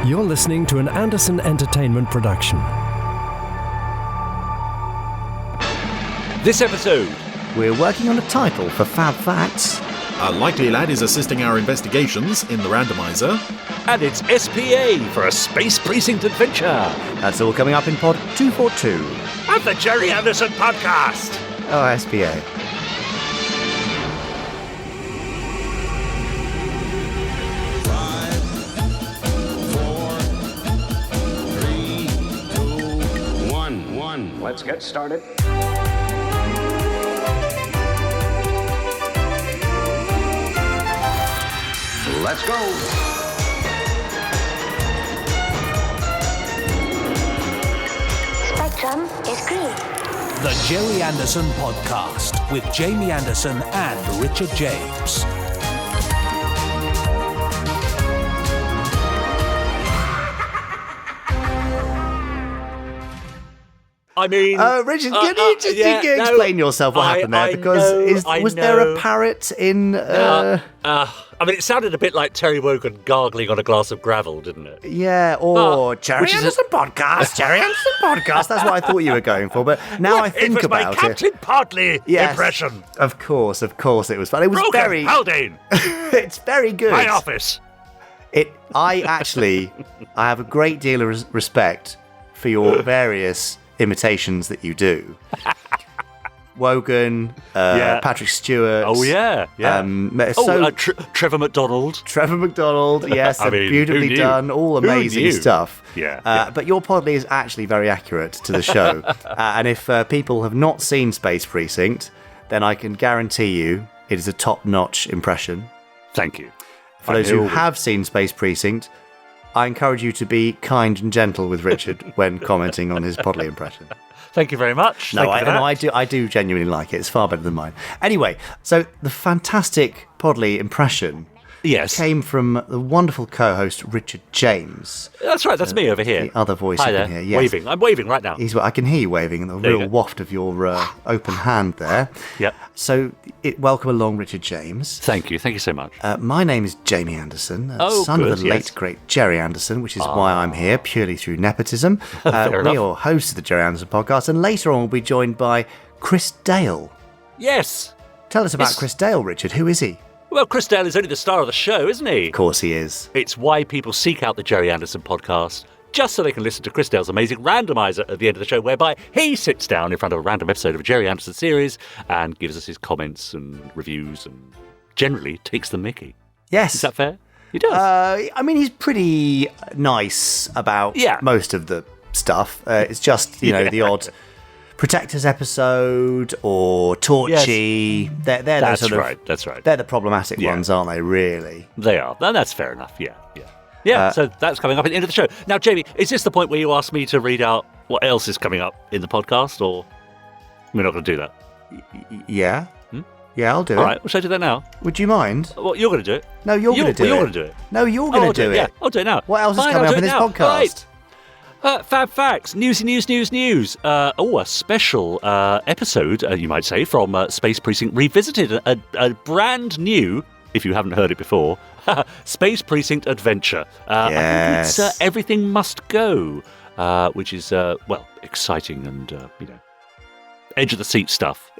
You're listening to an Anderson Entertainment production. This episode, we're working on a title for Fab Facts. A likely lad is assisting our investigations in the Randomiser. And it's SPA for a Space Precinct adventure. That's all coming up in Pod 242. And the Gerry Anderson podcast. Oh, SPA. Let's get started. Let's go. Spectrum is green. The Gerry Anderson podcast with Jamie Anderson and Richard James. I mean... Richard, can you just explain yourself what happened there? Because was there a parrot in... I mean, it sounded a bit like Terry Wogan gargling on a glass of gravel, didn't it? Yeah, or Gerry Anderson podcast, Gerry Anderson podcast. That's what I thought you were going for, but now I think about it. It was my Captain Partly impression. Of course it was fun. It was Broken very... Haldane! It's very good. My office! I have a great deal of respect for your various imitations that you do. Wogan, Patrick Stewart. Oh, yeah. Trevor McDonald. Trevor McDonald, yes. Beautifully done. All amazing stuff. Yeah. But your Podly is actually very accurate to the show. And if people have not seen Space Precinct, then I can guarantee you it is a top-notch impression. Thank you. For those who have seen Space Precinct, I encourage you to be kind and gentle with Richard when commenting on his Podly impression. Thank you very much. I do genuinely like it. It's far better than mine. Anyway, so the fantastic Podly impression came from the wonderful co-host Richard James. That's right. That's me over here. The other voice Hi you there. can hear. Yes. Waving. I'm waving right now. I can hear you waving, and the real waft of your open hand there. Yep. So, welcome along, Richard James. Thank you. Thank you so much. My name is Jamie Anderson, son of the late, great Gerry Anderson, which is why I'm here, purely through nepotism. We are hosts of the Gerry Anderson podcast, and later on we'll be joined by Chris Dale. Yes. Tell us about Chris Dale, Richard. Who is he? Well, Chris Dale is only the star of the show, isn't he? Of course he is. It's why people seek out the Gerry Anderson podcast, just so they can listen to Chris Dale's amazing Randomiser at the end of the show, whereby he sits down in front of a random episode of a Gerry Anderson series and gives us his comments and reviews and generally takes the mickey. Yes. Is that fair? He does. I mean, he's pretty nice about most of the stuff. It's just, the odd Protectors episode or Torchy. Yes. That's right. They're the problematic ones, aren't they, really? They are. That's fair enough, Yeah, so that's coming up at the end of the show. Now, Jamie, is this the point where you ask me to read out what else is coming up in the podcast, or we're not going to do that? Yeah. Yeah, I'll do it. All right, well, shall I do that now? Would you mind? Well, you're going to do it. No, you're going to do it. You're going to do it. No, you're going to do it. Yeah, I'll do it now. What else is coming up in this podcast? Right. Fab Facts, news. A special episode, you might say, from Space Precinct Revisited. A brand new, if you haven't heard it before, Space Precinct adventure. I think it's Everything Must Go, which is, exciting and, edge of the seat stuff.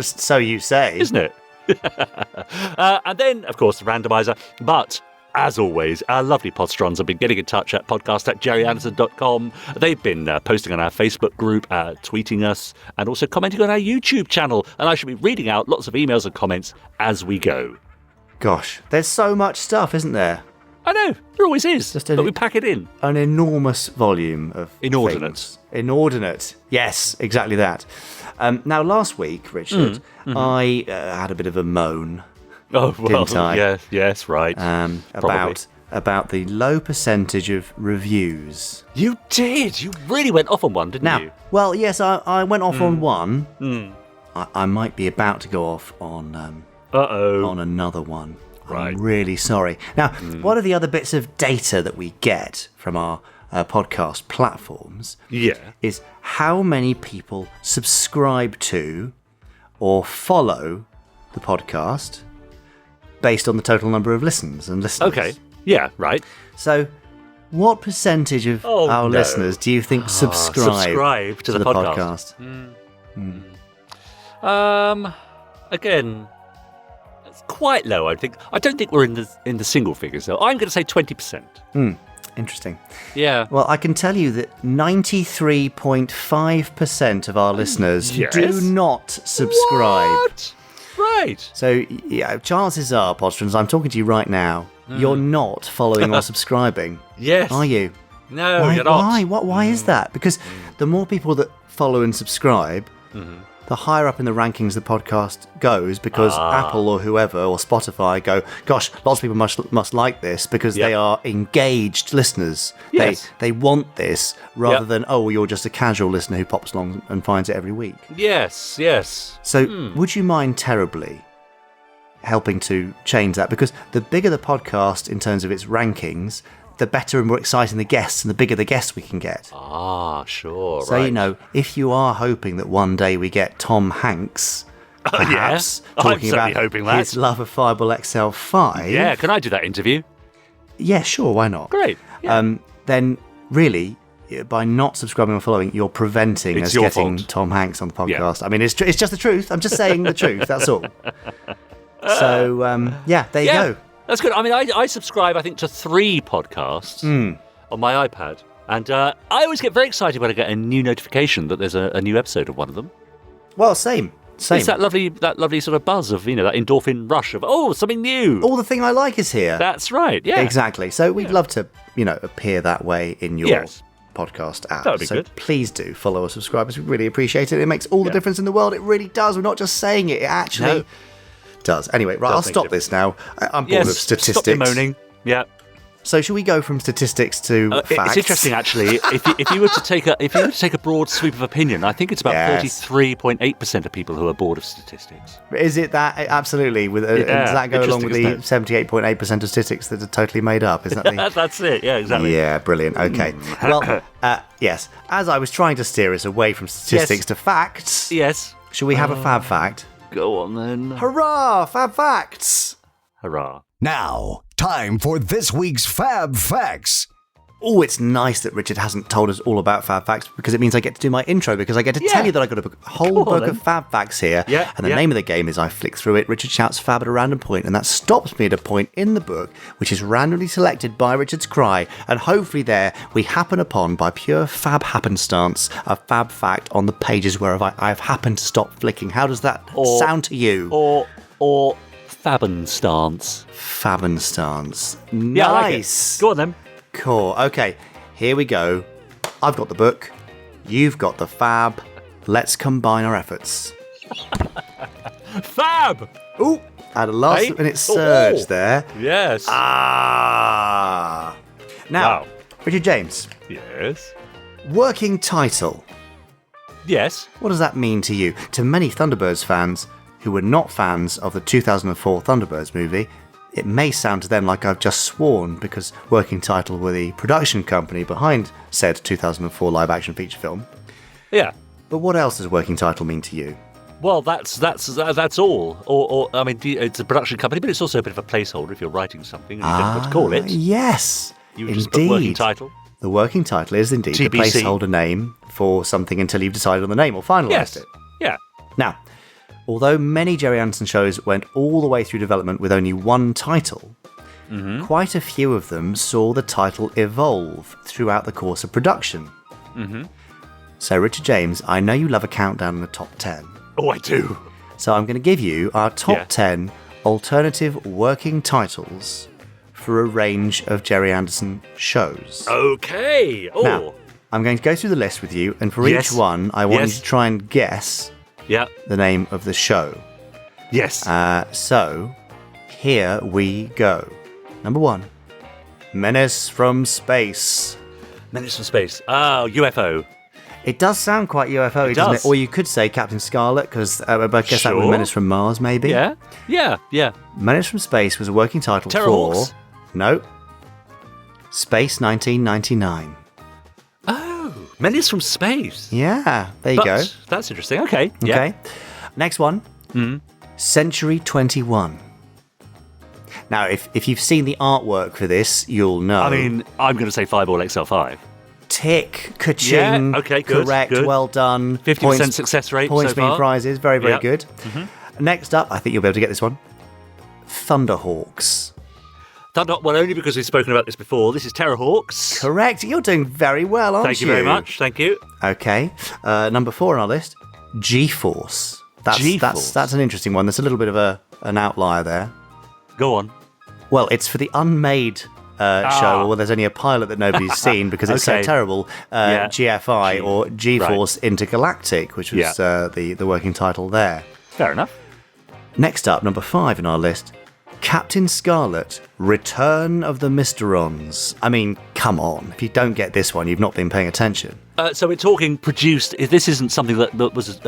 So you say. Isn't it? And then, of course, the Randomiser. But, as always, our lovely Podsterons have been getting in touch at podcast@gerryanderson.com. They've been posting on our Facebook group, tweeting us, and also commenting on our YouTube channel. And I shall be reading out lots of emails and comments as we go. Gosh, there's so much stuff, isn't there? I know, there always is, but we pack it in. An enormous volume of Inordinate. things. Inordinate. Yes, exactly that. Now, last week, Richard, I had a bit of a moan. Oh, well, didn't I? Yes, right. About the low percentage of reviews. You did. You really went off on one, didn't you? Well, yes, I went off on one. I might be about to go off on another one. Right. I'm really sorry. Now, what are the other bits of data that we get from our podcast platforms? Is how many people subscribe to or follow the podcast based on the total number of listens and listeners. Okay. Yeah, right. So What percentage of our listeners do you think subscribe to the podcast? Again, it's quite low. I don't think we're in the single figures though. I'm going to say 20%. Interesting. Yeah. Well, I can tell you that 93.5% of our listeners do not subscribe. What? Right. So, yeah, chances are, Podsterons, I'm talking to you right now, you're not following or subscribing. Yes. Are you? No, you're not. Why? Why is that? Because the more people that follow and subscribe, the higher up in the rankings the podcast goes, because Apple or whoever or Spotify go, gosh, lots of people must like this because they are engaged listeners. Yes. They want this rather than, you're just a casual listener who pops along and finds it every week. Yes. So would you mind terribly helping to change that? Because the bigger the podcast in terms of its rankings, the better and more exciting the guests and the bigger the guests we can get. Sure. So, right. If you are hoping that one day we get Tom Hanks, perhaps, talking about hoping his love of Fireball XL5. Yeah, can I do that interview? Yeah, sure, why not? Great. Yeah. Then, really, by not subscribing or following, you're preventing us getting Tom Hanks on the podcast. Yeah. I mean, it's just the truth. I'm just saying the truth, that's all. So, there you go. That's good. I mean, I subscribe, I think, to 3 podcasts on my iPad. And I always get very excited when I get a new notification that there's a new episode of one of them. Well, same. It's that lovely sort of buzz of, that endorphin rush of, something new. All the thing I like is here. That's right, yeah. Exactly. So we'd love to, appear that way in your podcast app. That would be so good. Please do follow or subscribe. We really appreciate it. It makes all the difference in the world. It really does. We're not just saying it. It actually does. Anyway, right, I'll stop this now. I'm bored of statistics. Stop your moaning. Yeah. So should we go from statistics to facts? It's interesting, actually. if you were to take a broad sweep of opinion, I think it's about 43.8% of people who are bored of statistics. Is it that? Absolutely. Does that go along with the 78.8% of statistics that are totally made up? Is that the... That's it. Yeah, exactly. Yeah, brilliant. Okay. Well, yes. As I was trying to steer us away from statistics to facts. Yes. Should we have a fab fact? Go on then. Hurrah! Fab facts. Hurrah. Now, time for this week's Fab Facts. Oh, it's nice that Richard hasn't told us all about Fab Facts, because it means I get to do my intro, because I get to tell you that I've got a whole book of Fab Facts here. Yeah, and the name of the game is I flick through it, Richard shouts Fab at a random point, and that stops me at a point in the book, which is randomly selected by Richard's cry, and hopefully there we happen upon, by pure Fab happenstance, a Fab Fact on the pages where I've happened to stop flicking. How does that sound to you? Or Fabenstance. Fabenstance. Nice. Yeah, I like it. Go on then. Cool. Okay, here we go. I've got the book. You've got the fab. Let's combine our efforts. Fab! Ooh, had a last-minute surge there. Yes. Now, Richard James. Yes. Working title. Yes. What does that mean to you? To many Thunderbirds fans who were not fans of the 2004 Thunderbirds movie, it may sound to them like I've just sworn, because Working Title were the production company behind said 2004 live-action feature film. Yeah. But what else does Working Title mean to you? Well, that's all. Or I mean, it's a production company, but it's also a bit of a placeholder if you're writing something and you don't know what to call it. Yes, you just put Working Title. The Working Title is indeed the placeholder name for something until you've decided on the name or finalised it. Yeah. Now, although many Gerry Anderson shows went all the way through development with only one title, quite a few of them saw the title evolve throughout the course of production. So, Richard James, I know you love a countdown in the top 10. Oh, I do. So I'm going to give you our top 10 alternative working titles for a range of Gerry Anderson shows. Okay. Oh. Now, I'm going to go through the list with you, and for each one, I want you to try and guess the name of the show. Yes. So, here we go. Number 1, Menace from Space. Menace from Space. Oh, UFO. It does sound quite UFO, doesn't it? Or you could say Captain Scarlet, because I guess that was Menace from Mars, maybe. Yeah. Menace from Space was a working title for... No. Space 1999. Oh, Menace from Space. Yeah, there you go. That's interesting. Okay. Okay. Next one. Century 21. Now, if you've seen the artwork for this, you'll know. I mean, I'm going to say Fireball XL5. Tick, ka-ching. Yeah, okay, good. Correct, good. well done. 50% success rate Points so being far. prizes, very, very Yep. good. Next up, I think you'll be able to get this one. Thunderhawks. Well, only because we've spoken about this before. This is Terrorhawks. Correct, you're doing very well, aren't you? Thank you very much. Thank you. Okay, number 4 on our list, G-Force. That's an interesting one. There's a little bit of an outlier there. Go on. Well, it's for the unmade show, or there's only a pilot that nobody's seen because it's so terrible. GFI or G-Force Intergalactic, which was the working title there. Fair enough. Next up, number 5 in our list, Captain Scarlet, Return of the Mysterons. I mean, come on. If you don't get this one, you've not been paying attention. So we're talking produced. This isn't something that was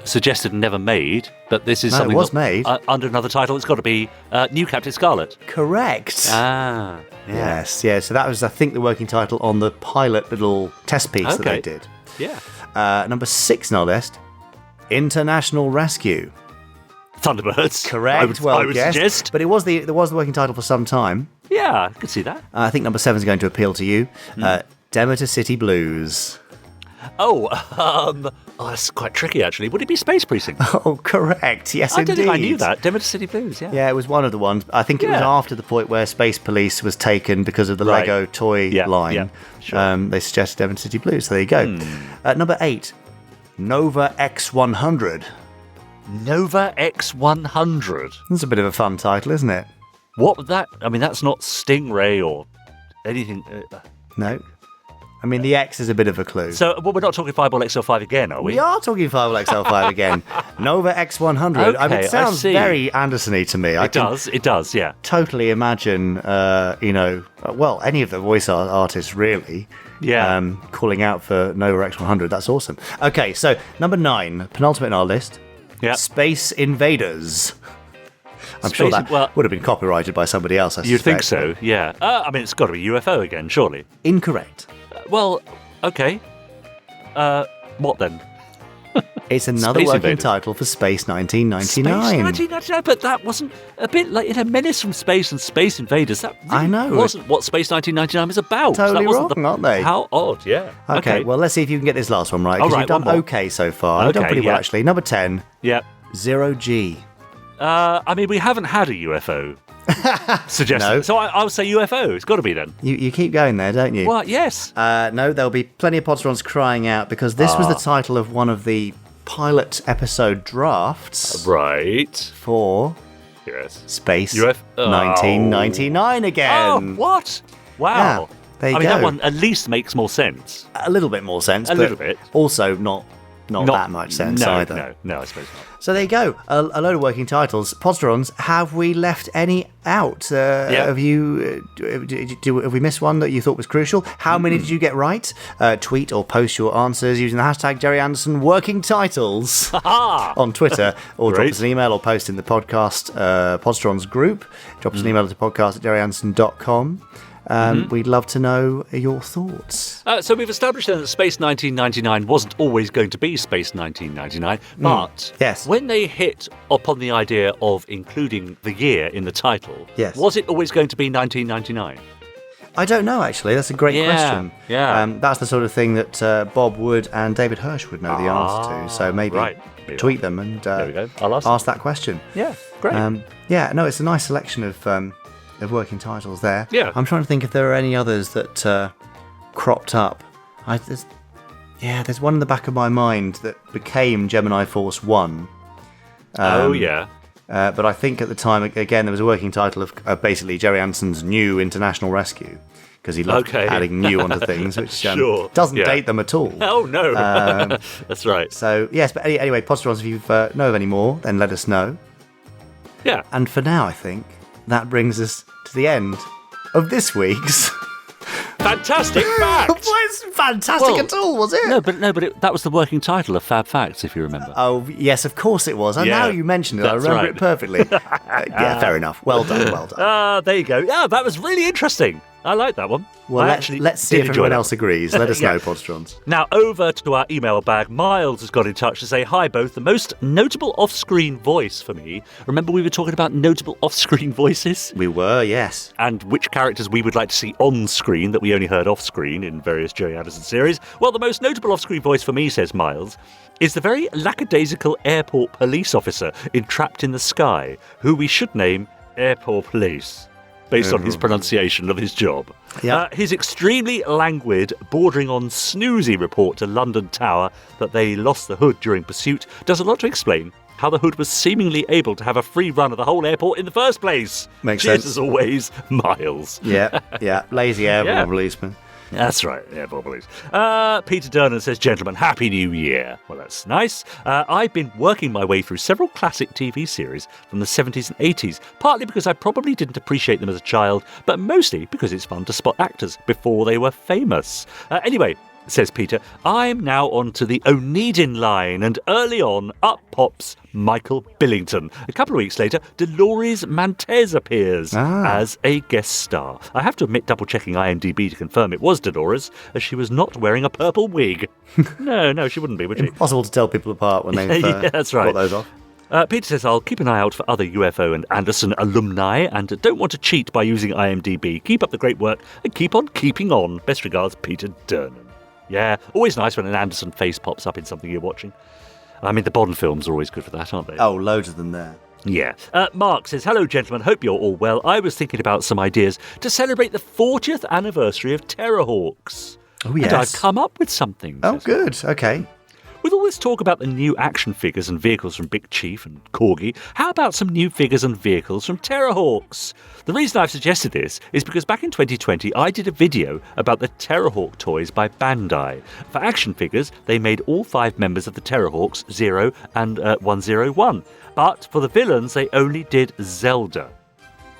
suggested and never made, but this is something it was made. Under another title. It's got to be New Captain Scarlet. Correct. Ah. Yeah. Yes. So that was, I think, the working title on the pilot little test piece that they did. Yeah. Number 6 in our list, International Rescue. Thunderbirds. Correct. I would suggest. But it was the working title for some time. Yeah, I could see that. I think number 7 is going to appeal to you. Demeter City Blues. That's quite tricky, actually. Would it be Space Precinct? Oh, correct. Yes, I don't indeed. think I knew that. Demeter City Blues, yeah. Yeah, it was one of the ones. I think it was after the point where Space Police was taken because of the Lego toy line. Yeah, sure. They suggested Demeter City Blues, so there you go. Number 8, Nova X100. Nova X100. That's a bit of a fun title, isn't it? What would that... I mean, that's not Stingray or anything... No. I mean, the X is a bit of a clue. So, we're not talking Fireball XL5 again, are we? We are talking Fireball XL5 again. Nova X100. Okay, I mean, it sounds see. very Anderson-y to me. It does, yeah. Totally imagine, any of the voice artists, really. Yeah. Calling out for Nova X100. That's awesome. Okay, so number 9, penultimate in our list. Yeah. Space Invaders. I'm sure that would have been copyrighted by somebody else, I suspect. You'd think so, yeah. I mean, it's got to be UFO again, surely. Incorrect. Well, okay. What then? It's another Space working Invaders. title for Space 1999. Space 1999, but that wasn't a bit like in A Menace from Space and Space Invaders. That really I know. wasn't what Space 1999 was about. Totally that wasn't wrong, aren't they? How odd, yeah. Okay, well, let's see if you can get this last one right, because you've done okay so far. You've done pretty well, actually. Number 10. Yeah. 0G. I mean, we haven't had a UFO suggestion. No. So I'll say UFO. It's got to be then. You keep going there, don't you? What? Yes. No, there'll be plenty of Podsterons crying out, because this was the title of one of the pilot episode drafts. Right. For Space 1999 again. Oh, what? Wow. Yeah, there you I mean, go. that one at least makes more sense. A little bit more sense. A little bit. Also not that much sense either. No, I suppose not. So there you go. A load of working titles. Podsterons, have we left any out? Have you? Have we missed one that you thought was crucial? How many did you get right? Tweet or post your answers using the hashtag Gerry Anderson Working Titles on Twitter, or drop us an email or post in the podcast Podsterons group. Drop us an email to podcast@gerryanderson.com. We'd love to know your thoughts. So we've established then that Space 1999 wasn't always going to be Space 1999, but when they hit upon the idea of including the year in the title, was it always going to be 1999? I don't know, actually. That's a great question. Yeah. That's the sort of thing that Bob Wood and David Hirsch would know the answer to. So maybe tweet them and there we go. I'll ask that question. Yeah, great. It's a nice selection of working titles there. Yeah. I'm trying to think if there are any others that cropped up. There's one in the back of my mind that became Gemini Force 1. But I think at the time, again, there was a working title of basically Gerry Anderson's New International Rescue, because he loved adding new onto things, which doesn't date them at all. Oh, no. That's right. So, yes, but anyway, Podsterons, if you know of any more, then let us know. Yeah. And for now, I think that brings us to the end of this week's Fantastic Facts! It wasn't fantastic at all, was it? No, but that was the working title of Fab Facts, if you remember. Oh, yes, of course it was. And now you mentioned it, I remember it perfectly. Fair enough. Well done. There you go. Yeah, that was really interesting. I like that one. Well, let's see if everyone else agrees. Let us know, Podsterons. Now, over to our email bag. Miles has got in touch to say, hi, both. The most notable off-screen voice for me. Remember we were talking about notable off-screen voices? We were, yes. And which characters we would like to see on-screen that we only heard off-screen in various Gerry Anderson series. Well, the most notable off-screen voice for me, says Miles, is the very lackadaisical airport police officer in Trapped in the Sky, who we should name Airport Police, based on his pronunciation of his job. Yeah. His extremely languid, bordering on snoozy report to London Tower that they lost the hood during pursuit does a lot to explain how the hood was seemingly able to have a free run of the whole airport in the first place. Makes Cheers sense. As always, Miles. Yeah. Lazy airborne policeman. That's right, Airport Police. Peter Durnan says, gentlemen, Happy New Year. Well, that's nice. I've been working my way through several classic TV series from the 70s and 80s, partly because I probably didn't appreciate them as a child, but mostly because it's fun to spot actors before they were famous. Anyway, says Peter, I'm now on to the Oneidin line, and early on, up pops Michael Billington. A couple of weeks later, Dolores Mantez appears as a guest star. I have to admit, double-checking IMDb to confirm it was Dolores, as she was not wearing a purple wig. No, she wouldn't be, would she? Impossible to tell people apart when they've that's right. got those off. Peter says, I'll keep an eye out for other UFO and Anderson alumni and don't want to cheat by using IMDb. Keep up the great work and keep on keeping on. Best regards, Peter Durnan. Yeah, always nice when an Anderson face pops up in something you're watching. I mean, the Bond films are always good for that, aren't they? Oh, loads of them there. Yeah. Mark says, hello, gentlemen. Hope you're all well. I was thinking about some ideas to celebrate the 40th anniversary of Terrorhawks. Oh, yes. And I've come up with something. Oh, good. Okay. With all this talk about the new action figures and vehicles from Big Chief and Corgi, how about some new figures and vehicles from Terrorhawks? The reason I've suggested this is because back in 2020, I did a video about the Terrorhawk toys by Bandai. For action figures, they made all 5 members of the Terrorhawks, 0 and 101. But for the villains, they only did Zelda.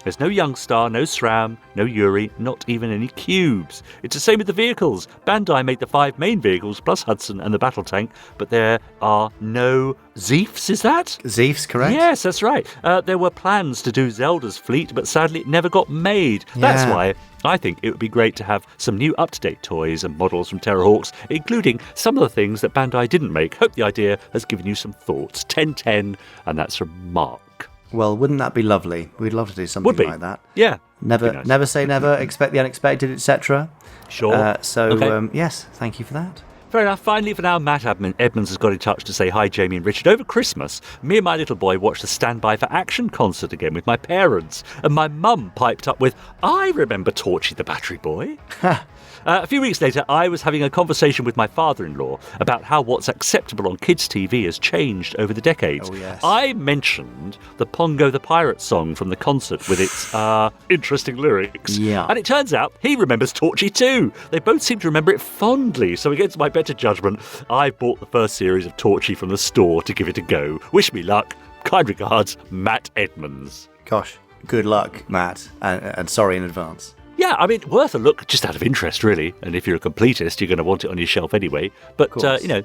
There's no Youngstar, no SRAM, no Yuri, not even any cubes. It's the same with the vehicles. Bandai made the 5 main vehicles, plus Hudson and the battle tank, but there are no Zeefs, is that? Zeefs, correct? Yes, that's right. There were plans to do Zelda's fleet, but sadly it never got made. That's why I think it would be great to have some new up-to-date toys and models from Terrorhawks, including some of the things that Bandai didn't make. Hope the idea has given you some thoughts. 1010, and that's from Mark. Well, wouldn't that be lovely? We'd love to do something like that. Yeah. Never say never, expect the unexpected, etc. Sure. Okay. Yes, thank you for that. Fair enough. Finally, for now, Matt Edmonds has got in touch to say, hi, Jamie and Richard. Over Christmas, me and my little boy watched the Stand By for Action concert again with my parents, and my mum piped up with, I remember Torchy the Battery Boy. A few weeks later, I was having a conversation with my father-in-law about how what's acceptable on kids' TV has changed over the decades. Oh, yes. I mentioned the Pongo the Pirate song from the concert with its interesting lyrics. Yeah. And it turns out he remembers Torchy too. They both seem to remember it fondly, so against my better judgment, I bought the first series of Torchy from the store to give it a go. Wish me luck. Kind regards, Matt Edmonds. Gosh, good luck, Matt, and sorry in advance. Yeah, I mean, worth a look just out of interest, really. And if you're a completist, you're going to want it on your shelf anyway. But,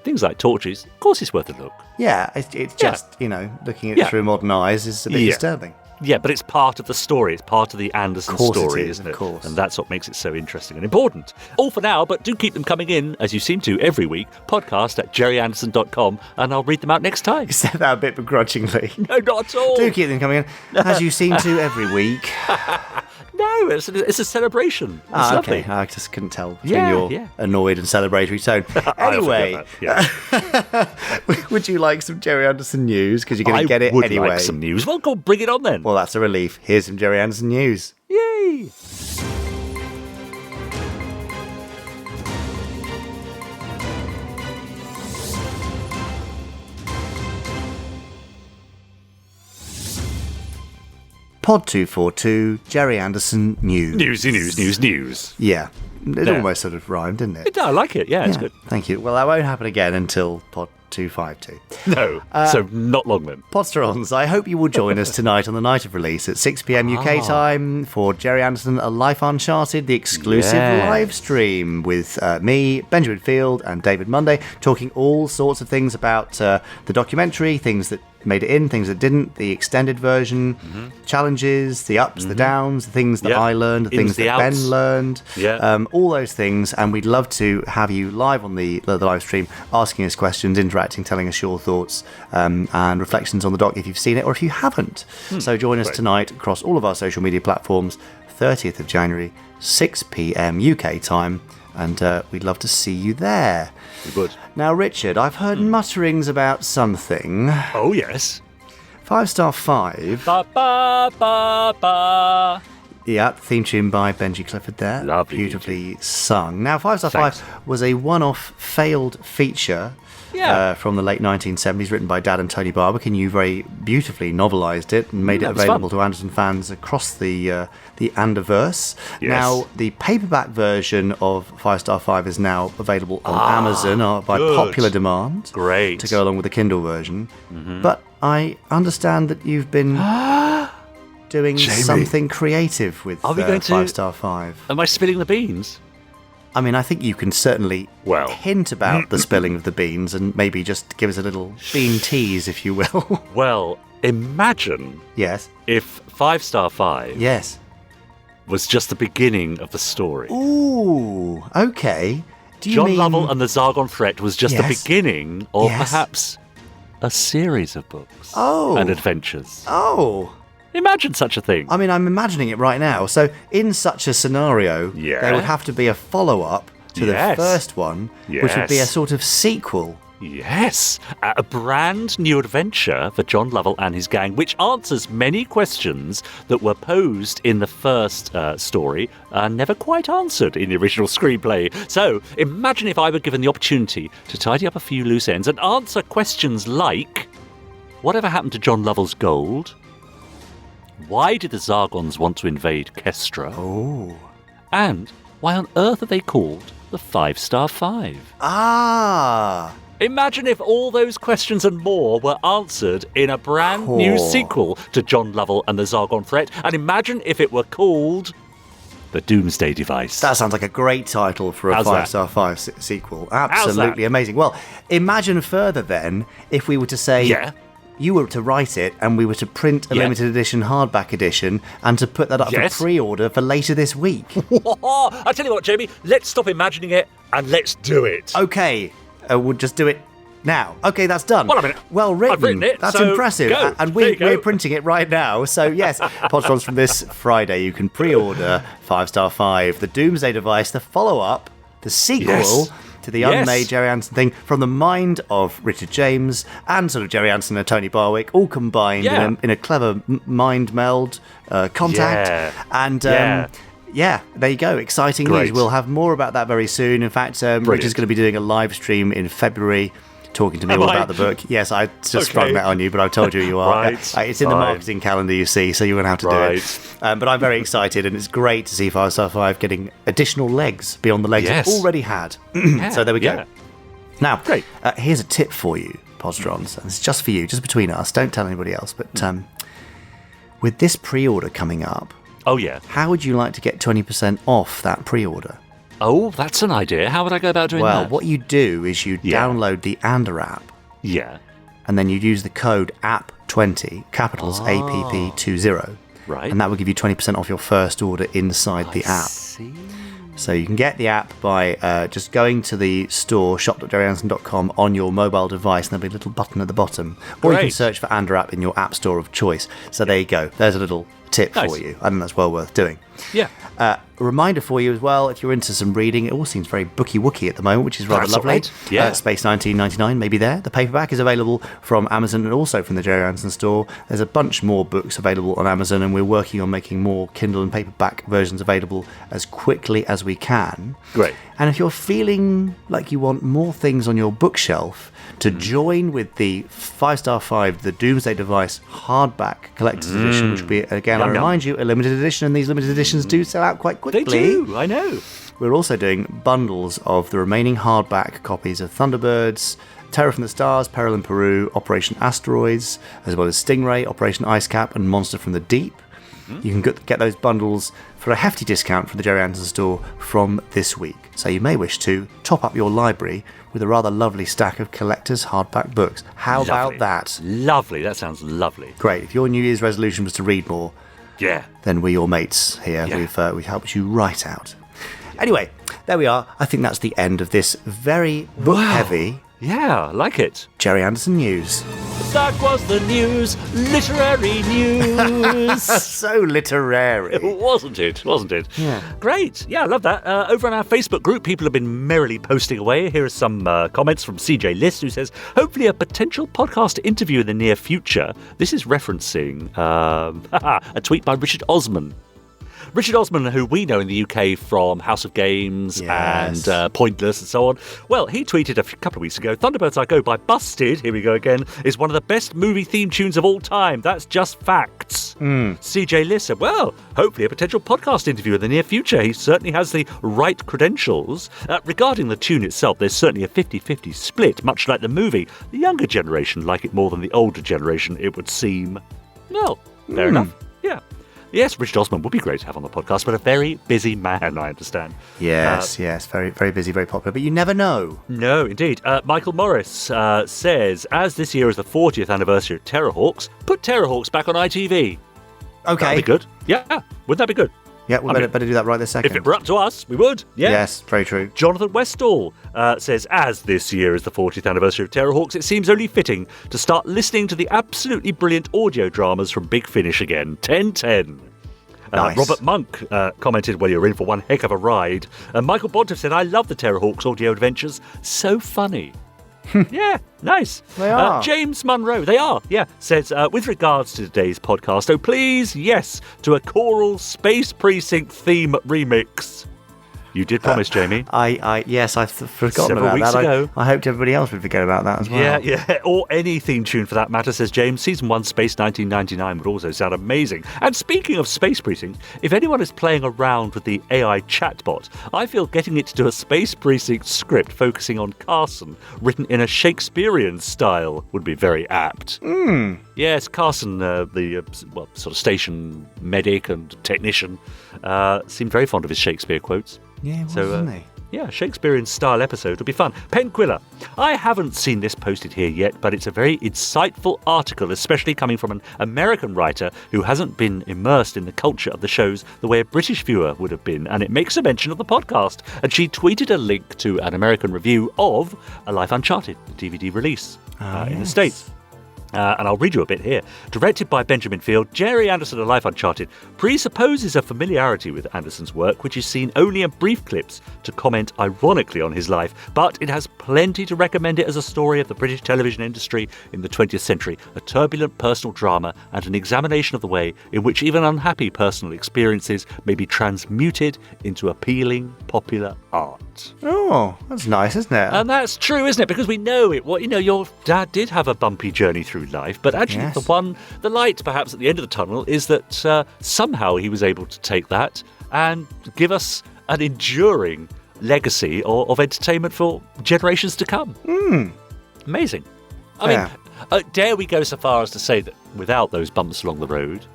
things like torches, of course it's worth a look. Yeah, it's just, looking at it through modern eyes is a bit disturbing. Yeah, but it's part of the story. It's part of the Anderson story, isn't it? Of course. And that's what makes it so interesting and important. All for now, but do keep them coming in, as you seem to every week, podcast@gerryanderson.com, and I'll read them out next time. You said that a bit begrudgingly. No, not at all. Do keep them coming in, as you seem to every week. No, it's a celebration. It's lovely. Okay. I just couldn't tell between your annoyed and celebratory tone. Anyway, would you like some Gerry Anderson news? Because you're going to get it anyway. I would like some news. Well, go on, bring it on then. Well, that's a relief. Here's some Gerry Anderson news. Yay! Pod 242, Gerry Anderson news. News. Yeah. It almost sort of rhymed, didn't it? I like it. Yeah, it's good. Thank you. Well, that won't happen again until Pod 252. No, so not long then. Podsterons, I hope you will join us tonight on the night of release at 6 p.m. UK time for Gerry Anderson, A Life Uncharted, the exclusive live stream with me, Benjamin Field and David Monday, talking all sorts of things about the documentary, things that made it in, things that didn't, the extended version, challenges, the ups, the downs, the things that I learned, the things that Ben learned, all those things. And we'd love to have you live on the live stream, asking us questions, interacting, telling us your thoughts and reflections on the doc if you've seen it or if you haven't. So join us tonight across all of our social media platforms, 30th of January, 6 p.m. UK time. And we'd love to see you there. We would. Now, Richard, I've heard mutterings about something. Oh, yes. 5-star 5. Ba, ba, ba, ba. Yeah, theme tune by Benji Clifford there. Lovely. Beautifully sung. Now, 5-star 5 was a one-off failed feature from the late 1970s, written by Dad and Tony Barwick, and you very beautifully novelised it and made it available to Anderson fans across the Anderverse. Yes. Now, the paperback version of 5-star 5 is now available on Amazon by popular demand. Great. To go along with the Kindle version. But I understand that you've been doing something creative with 5-star 5. Am I spilling the beans? I mean, I think you can certainly hint about the spilling of the beans and maybe just give us a little bean tease, if you will. Well, imagine if 5-star 5 was just the beginning of the story. Ooh, okay. Do you John mean... Lovell and the Zargon Threat was just the beginning of perhaps a series of books and adventures. Oh. Imagine such a thing. I mean, I'm imagining it right now. So, in such a scenario, there would have to be a follow-up to the first one, which would be a sort of sequel. Yes, a brand new adventure for John Lovell and his gang, which answers many questions that were posed in the first story and never quite answered in the original screenplay. So, imagine if I were given the opportunity to tidy up a few loose ends and answer questions like, whatever happened to John Lovell's gold? Why did the Zargons want to invade Kestra? Oh. And why on earth are they called the 5-star 5? Ah. Imagine if all those questions and more were answered in a brand new sequel to John Lovell and the Zargon Threat. And imagine if it were called The Doomsday Device. That sounds like a great title for a 5-star 5 sequel. Absolutely amazing. Well, imagine further then if we were to say... You were to write it, and we were to print a limited edition hardback edition, and to put that up for pre-order for later this week. I tell you what, Jamie, let's stop imagining it, and let's do it. Okay, we'll just do it now. Okay, that's done. Well, I mean, well written. I've written it, that's so impressive. Go. And we're printing it right now. So, yes, Podsterons from this Friday, you can pre-order 5-star 5, the Doomsday Device, the follow-up, the sequel... to the unmade Gerry Anderson thing from the mind of Richard James and sort of Gerry Anderson and Tony Barwick, all combined in a clever mind meld contact. And there you go. Exciting news. We'll have more about that very soon. In fact, Richard's going to be doing a live stream in February talking to me all about the book. Yes, I just sprung that on you, but I've told you are. It's in the marketing calendar, you see, so you're going to have to do it. But I'm very excited, and it's great to see 5-star 5 getting additional legs beyond the legs it already had. So there we go. Now, here's a tip for you, Podsterons, and it's just for you, just between us. Don't tell anybody else. But with this pre-order coming up, how would you like to get 20% off that pre-order? Oh, that's an idea. How would I go about doing that? Well, what you do is you download the Ander app. Yeah. And then you'd use the code APP20, capitals APP20. Right. And that will give you 20% off your first order inside the app. See. So you can get the app by just going to the store, shop.gerryanderson.com, on your mobile device, and there'll be a little button at the bottom. Or you can search for Ander app in your app store of choice. So there you go. There's a little tip for you. I think that's well worth doing. Yeah. A reminder for you as well, if you're into some reading, it all seems very booky-wooky at the moment, which is rather lovely. Right. Yeah. Space 1999, maybe there. The paperback is available from Amazon and also from the Gerry Anderson store. There's a bunch more books available on Amazon, and we're working on making more Kindle and paperback versions available as quickly as we can. Great. And if you're feeling like you want more things on your bookshelf to join with the 5-star 5, the Doomsday Device hardback collector's edition, which will be, again, I remind you, a limited edition, and these limited editions do sell out quite quickly. They do, I know. We're also doing bundles of the remaining hardback copies of Thunderbirds, Terror from the Stars, Peril in Peru, Operation Asteroids, as well as Stingray, Operation Icecap, and Monster from the Deep. You can get those bundles for a hefty discount from the Gerry Anderson store from this week. So you may wish to top up your library with a rather lovely stack of collector's hardback books. How about that? Lovely. That sounds lovely. Great. If your New Year's resolution was to read more, yeah, then we're your mates here. Yeah. We've helped you right out. Anyway, there we are. I think that's the end of this very book-heavy... Yeah, I like it. Gerry Anderson news. That was the news. Literary news. So literary. Wasn't it? Yeah. Great. Yeah, I love that. Over on our Facebook group, people have been merrily posting away. Here are some comments from CJ List, who says, hopefully a potential podcast interview in the near future. This is referencing a tweet by Richard Osman. Richard Osman, who we know in the UK from House of Games and Pointless and so on. Well, he tweeted a couple of weeks ago, Thunderbirds I Go by Busted, here we go again, is one of the best movie theme tunes of all time. That's just facts. CJ Liss said, well, hopefully a potential podcast interview in the near future. He certainly has the right credentials. Regarding the tune itself, there's certainly a 50-50 split, much like the movie. The younger generation like it more than the older generation, it would seem. Well, fair enough. Yeah. Yes, Richard Osman would be great to have on the podcast, but a very busy man, I understand. Yes, very, very busy, very popular, but you never know. No, indeed. Michael Morris says, as this year is the 40th anniversary of Terrorhawks, put Terrorhawks back on ITV. Okay. That'd be good. Yeah, wouldn't that be good? Yeah, we better do that right this second. If it were up to us, we would. Yeah. Yes, very true. Jonathan Westall says, as this year is the 40th anniversary of Terrorhawks, it seems only fitting to start listening to the absolutely brilliant audio dramas from Big Finish again. 10-10. Nice. Robert Monk commented, well, you're in for one heck of a ride. Michael Bontev said, I love the Terrorhawks audio adventures. So funny. Yeah, nice. They are. James Munro, they are, yeah, says, with regards to today's podcast, please, yes, to a choral Space Precinct theme remix. You did promise, Jamie. Yes, I've forgotten Several about weeks that. ago. I hoped everybody else would forget about that as well. Yeah, or any theme tune for that matter, says James. Season 1 Space 1999 would also sound amazing. And speaking of Space Precinct, if anyone is playing around with the AI chatbot, I feel getting it to do a Space Precinct script focusing on Carson, written in a Shakespearean style, would be very apt. Yes, Carson, the sort of station medic and technician, seemed very fond of his Shakespeare quotes. Yeah, he was, wasn't he? Yeah, Shakespearean-style episode would be fun. Pen Quiller. I haven't seen this posted here yet, but it's a very insightful article, especially coming from an American writer who hasn't been immersed in the culture of the shows the way a British viewer would have been, and it makes a mention of the podcast. And she tweeted a link to an American review of A Life Uncharted, the DVD release in the States. And I'll read you a bit here. Directed by Benjamin Field, Gerry Anderson, A Life Uncharted presupposes a familiarity with Anderson's work, which is seen only in brief clips to comment ironically on his life, but it has plenty to recommend it as a story of the British television industry in the 20th century, a turbulent personal drama, and an examination of the way in which even unhappy personal experiences may be transmuted into appealing popular art. Oh, that's nice, isn't it? And that's true, isn't it? Because we know it. Well, your dad did have a bumpy journey through life, but actually the light perhaps at the end of the tunnel is that somehow he was able to take that and give us an enduring legacy of entertainment for generations to come. Amazing. I mean, dare we go so far as to say that without those bumps along the road,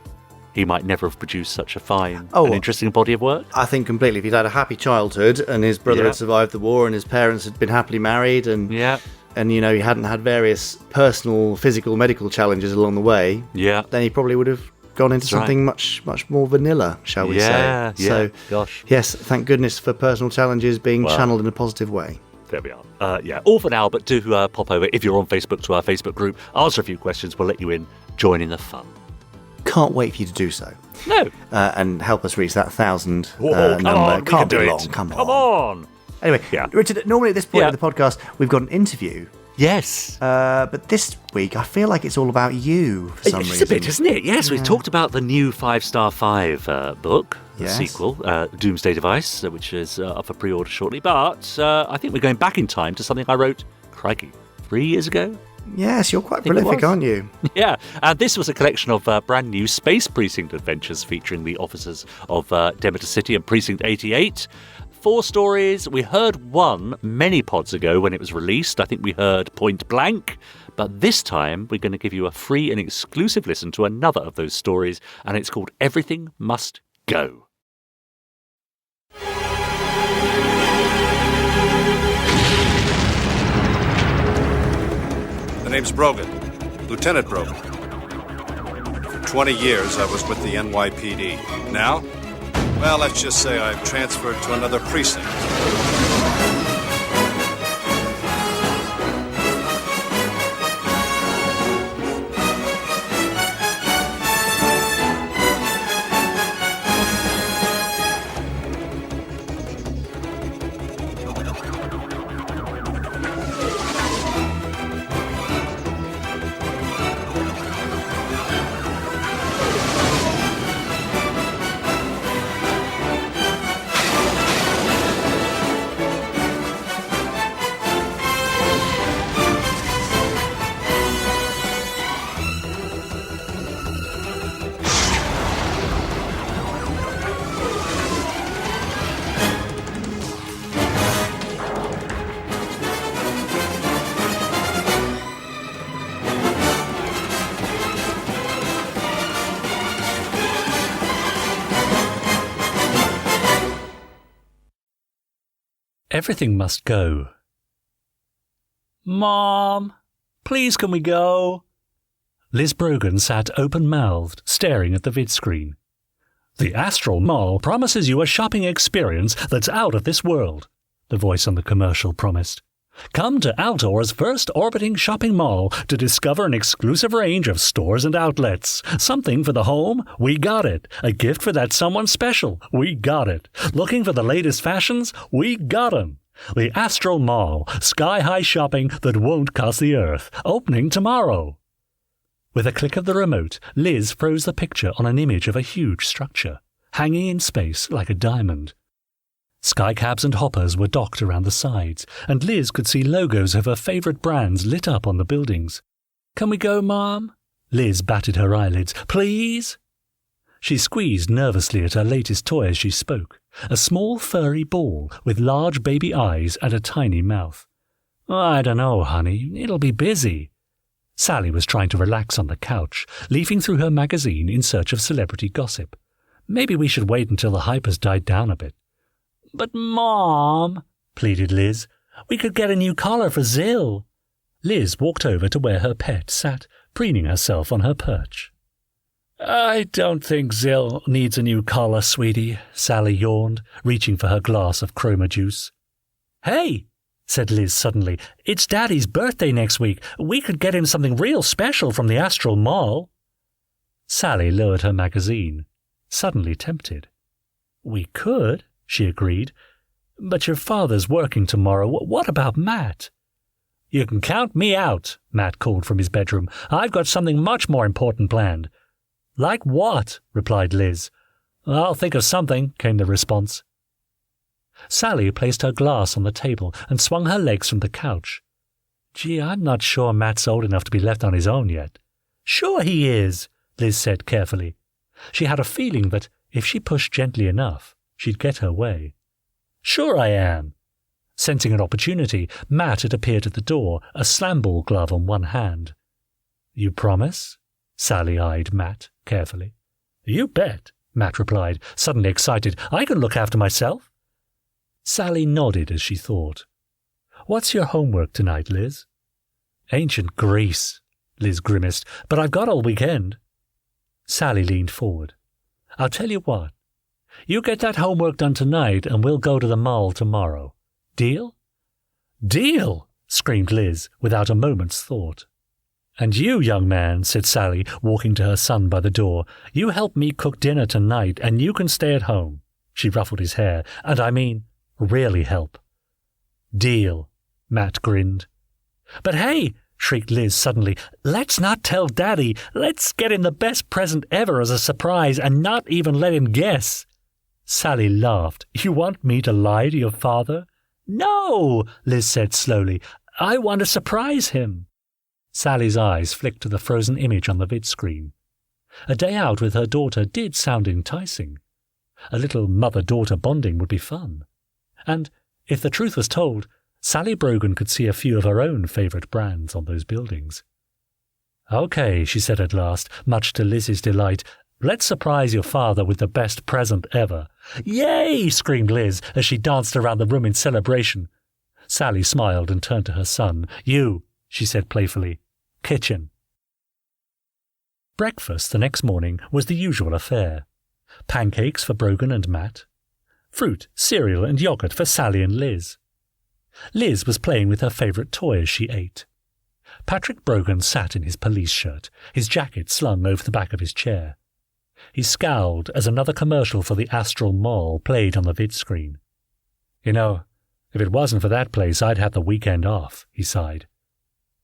he might never have produced such a fine and interesting body of work? I think completely. If he'd had a happy childhood and his brother had survived the war and his parents had been happily married and he hadn't had various personal, physical, medical challenges along the way, then he probably would have gone into something much more vanilla, shall we say. So, yes, thank goodness for personal challenges being channeled in a positive way. There we are. All for now, but do pop over, if you're on Facebook, to our Facebook group, answer a few questions, we'll let you in, join in the fun. Can't wait for you to do so. No. And help us reach that 1,000 number. On, Can't be long. Come on. Anyway, Richard, normally at this point of the podcast, we've got an interview. Yes. But this week, I feel like it's all about you for some reason. It's a bit, isn't it? Yes, we've talked about the new 5 Star 5 book, the sequel, Doomsday Device, which is up for pre-order shortly. But I think we're going back in time to something I wrote, 3 years ago? Yes, you're quite prolific, aren't you? Yeah, and this was a collection of brand new Space Precinct adventures featuring the officers of Demeter City and Precinct 88. 4 stories. We heard one many pods ago when it was released. I think we heard Point Blank, But this time, we're going to give you a free and exclusive listen to another of those stories, and it's called Everything Must Go. The name's Brogan, Lieutenant Brogan. For 20 years, I was with the NYPD. Now, well, let's just say I've transferred to another precinct. Everything must go. Mom, please can we go? Liz Brogan sat open-mouthed, staring at the vid screen. The Astral Mall promises you a shopping experience that's out of this world, the voice on the commercial promised. Come to Altor's first orbiting shopping mall to discover an exclusive range of stores and outlets. Something for the home? We got it. A gift for that someone special? We got it. Looking for the latest fashions? We got 'em. The Astral Mall, sky-high shopping that won't cost the earth. Opening tomorrow. With a click of the remote, Liz froze the picture on an image of a huge structure, hanging in space like a diamond. Skycabs and hoppers were docked around the sides, and Liz could see logos of her favourite brands lit up on the buildings. Can we go, Mom? Liz batted her eyelids. Please? She squeezed nervously at her latest toy as she spoke, a small furry ball with large baby eyes and a tiny mouth. I don't know, honey. It'll be busy. Sally was trying to relax on the couch, leafing through her magazine in search of celebrity gossip. Maybe we should wait until the hype has died down a bit. But, Mom, pleaded Liz, we could get a new collar for Zill. Liz walked over to where her pet sat, preening herself on her perch. I don't think Zill needs a new collar, sweetie, Sally yawned, reaching for her glass of chroma juice. Hey, said Liz suddenly, it's Daddy's birthday next week. We could get him something real special from the Astral Mall. Sally lowered her magazine, suddenly tempted. We could, she agreed. But your father's working tomorrow. What about Matt? You can count me out, Matt called from his bedroom. I've got something much more important planned. Like what? Replied Liz. I'll think of something, came the response. Sally placed her glass on the table and swung her legs from the couch. Gee, I'm not sure Matt's old enough to be left on his own yet. Sure he is, Liz said carefully. She had a feeling that if she pushed gently enough, she'd get her way. Sure I am. Sensing an opportunity, Matt had appeared at the door, a slamball glove on one hand. You promise? Sally eyed Matt carefully. You bet, Matt replied, suddenly excited. I can look after myself. Sally nodded as she thought. What's your homework tonight, Liz? Ancient Greece, Liz grimaced, but I've got all weekend. Sally leaned forward. I'll tell you what. You get that homework done tonight and we'll go to the mall tomorrow. Deal? Deal, screamed Liz without a moment's thought. And you, young man, said Sally, walking to her son by the door, you help me cook dinner tonight and you can stay at home. She ruffled his hair, and I mean, really help. Deal, Matt grinned. But hey, shrieked Liz suddenly, let's not tell Daddy. Let's get him the best present ever as a surprise and not even let him guess. Sally laughed. You want me to lie to your father? No, Liz said slowly. I want to surprise him. Sally's eyes flicked to the frozen image on the vid screen. A day out with her daughter did sound enticing. A little mother-daughter bonding would be fun. And, if the truth was told, Sally Brogan could see a few of her own favourite brands on those buildings. "Okay," she said at last, much to Liz's delight. "Let's surprise your father with the best present ever." "Yay!" screamed Liz as she danced around the room in celebration. Sally smiled and turned to her son. "You," she said playfully. "Kitchen." Breakfast the next morning was the usual affair. Pancakes for Brogan and Matt. Fruit, cereal and yogurt for Sally and Liz. Liz was playing with her favourite toy as she ate. Patrick Brogan sat in his police shirt, his jacket slung over the back of his chair. He scowled as another commercial for the Astral Mall played on the vid screen. "You know, if it wasn't for that place, I'd have the weekend off," he sighed.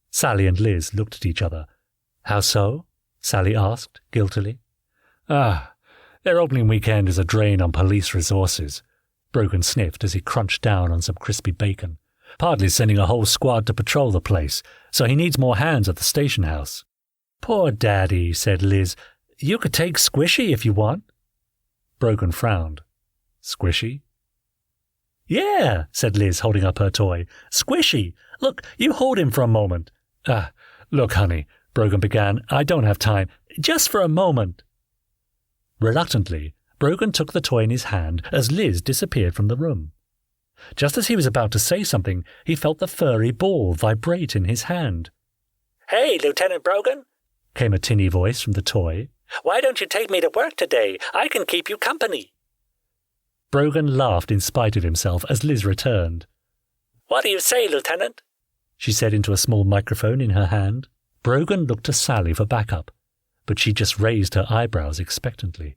Sally and Liz looked at each other. "How so?" Sally asked, guiltily. Their opening weekend is a drain on police resources." Brogan sniffed as he crunched down on some crispy bacon. "Partly sending a whole squad to patrol the place, so he needs more hands at the station house." "Poor Daddy," said Liz. "You could take Squishy if you want." Brogan frowned. "Squishy?" "Yeah," said Liz, holding up her toy. "Squishy. Look, you hold him for a moment." Look, honey," Brogan began. "I don't have time. Just for a moment." Reluctantly, Brogan took the toy in his hand as Liz disappeared from the room. Just as he was about to say something, he felt the furry ball vibrate in his hand. "Hey, Lieutenant Brogan," came a tinny voice from the toy. "Why don't you take me to work today? I can keep you company." Brogan laughed in spite of himself as Liz returned. "What do you say, Lieutenant?" she said into a small microphone in her hand. Brogan looked to Sally for backup, but she just raised her eyebrows expectantly.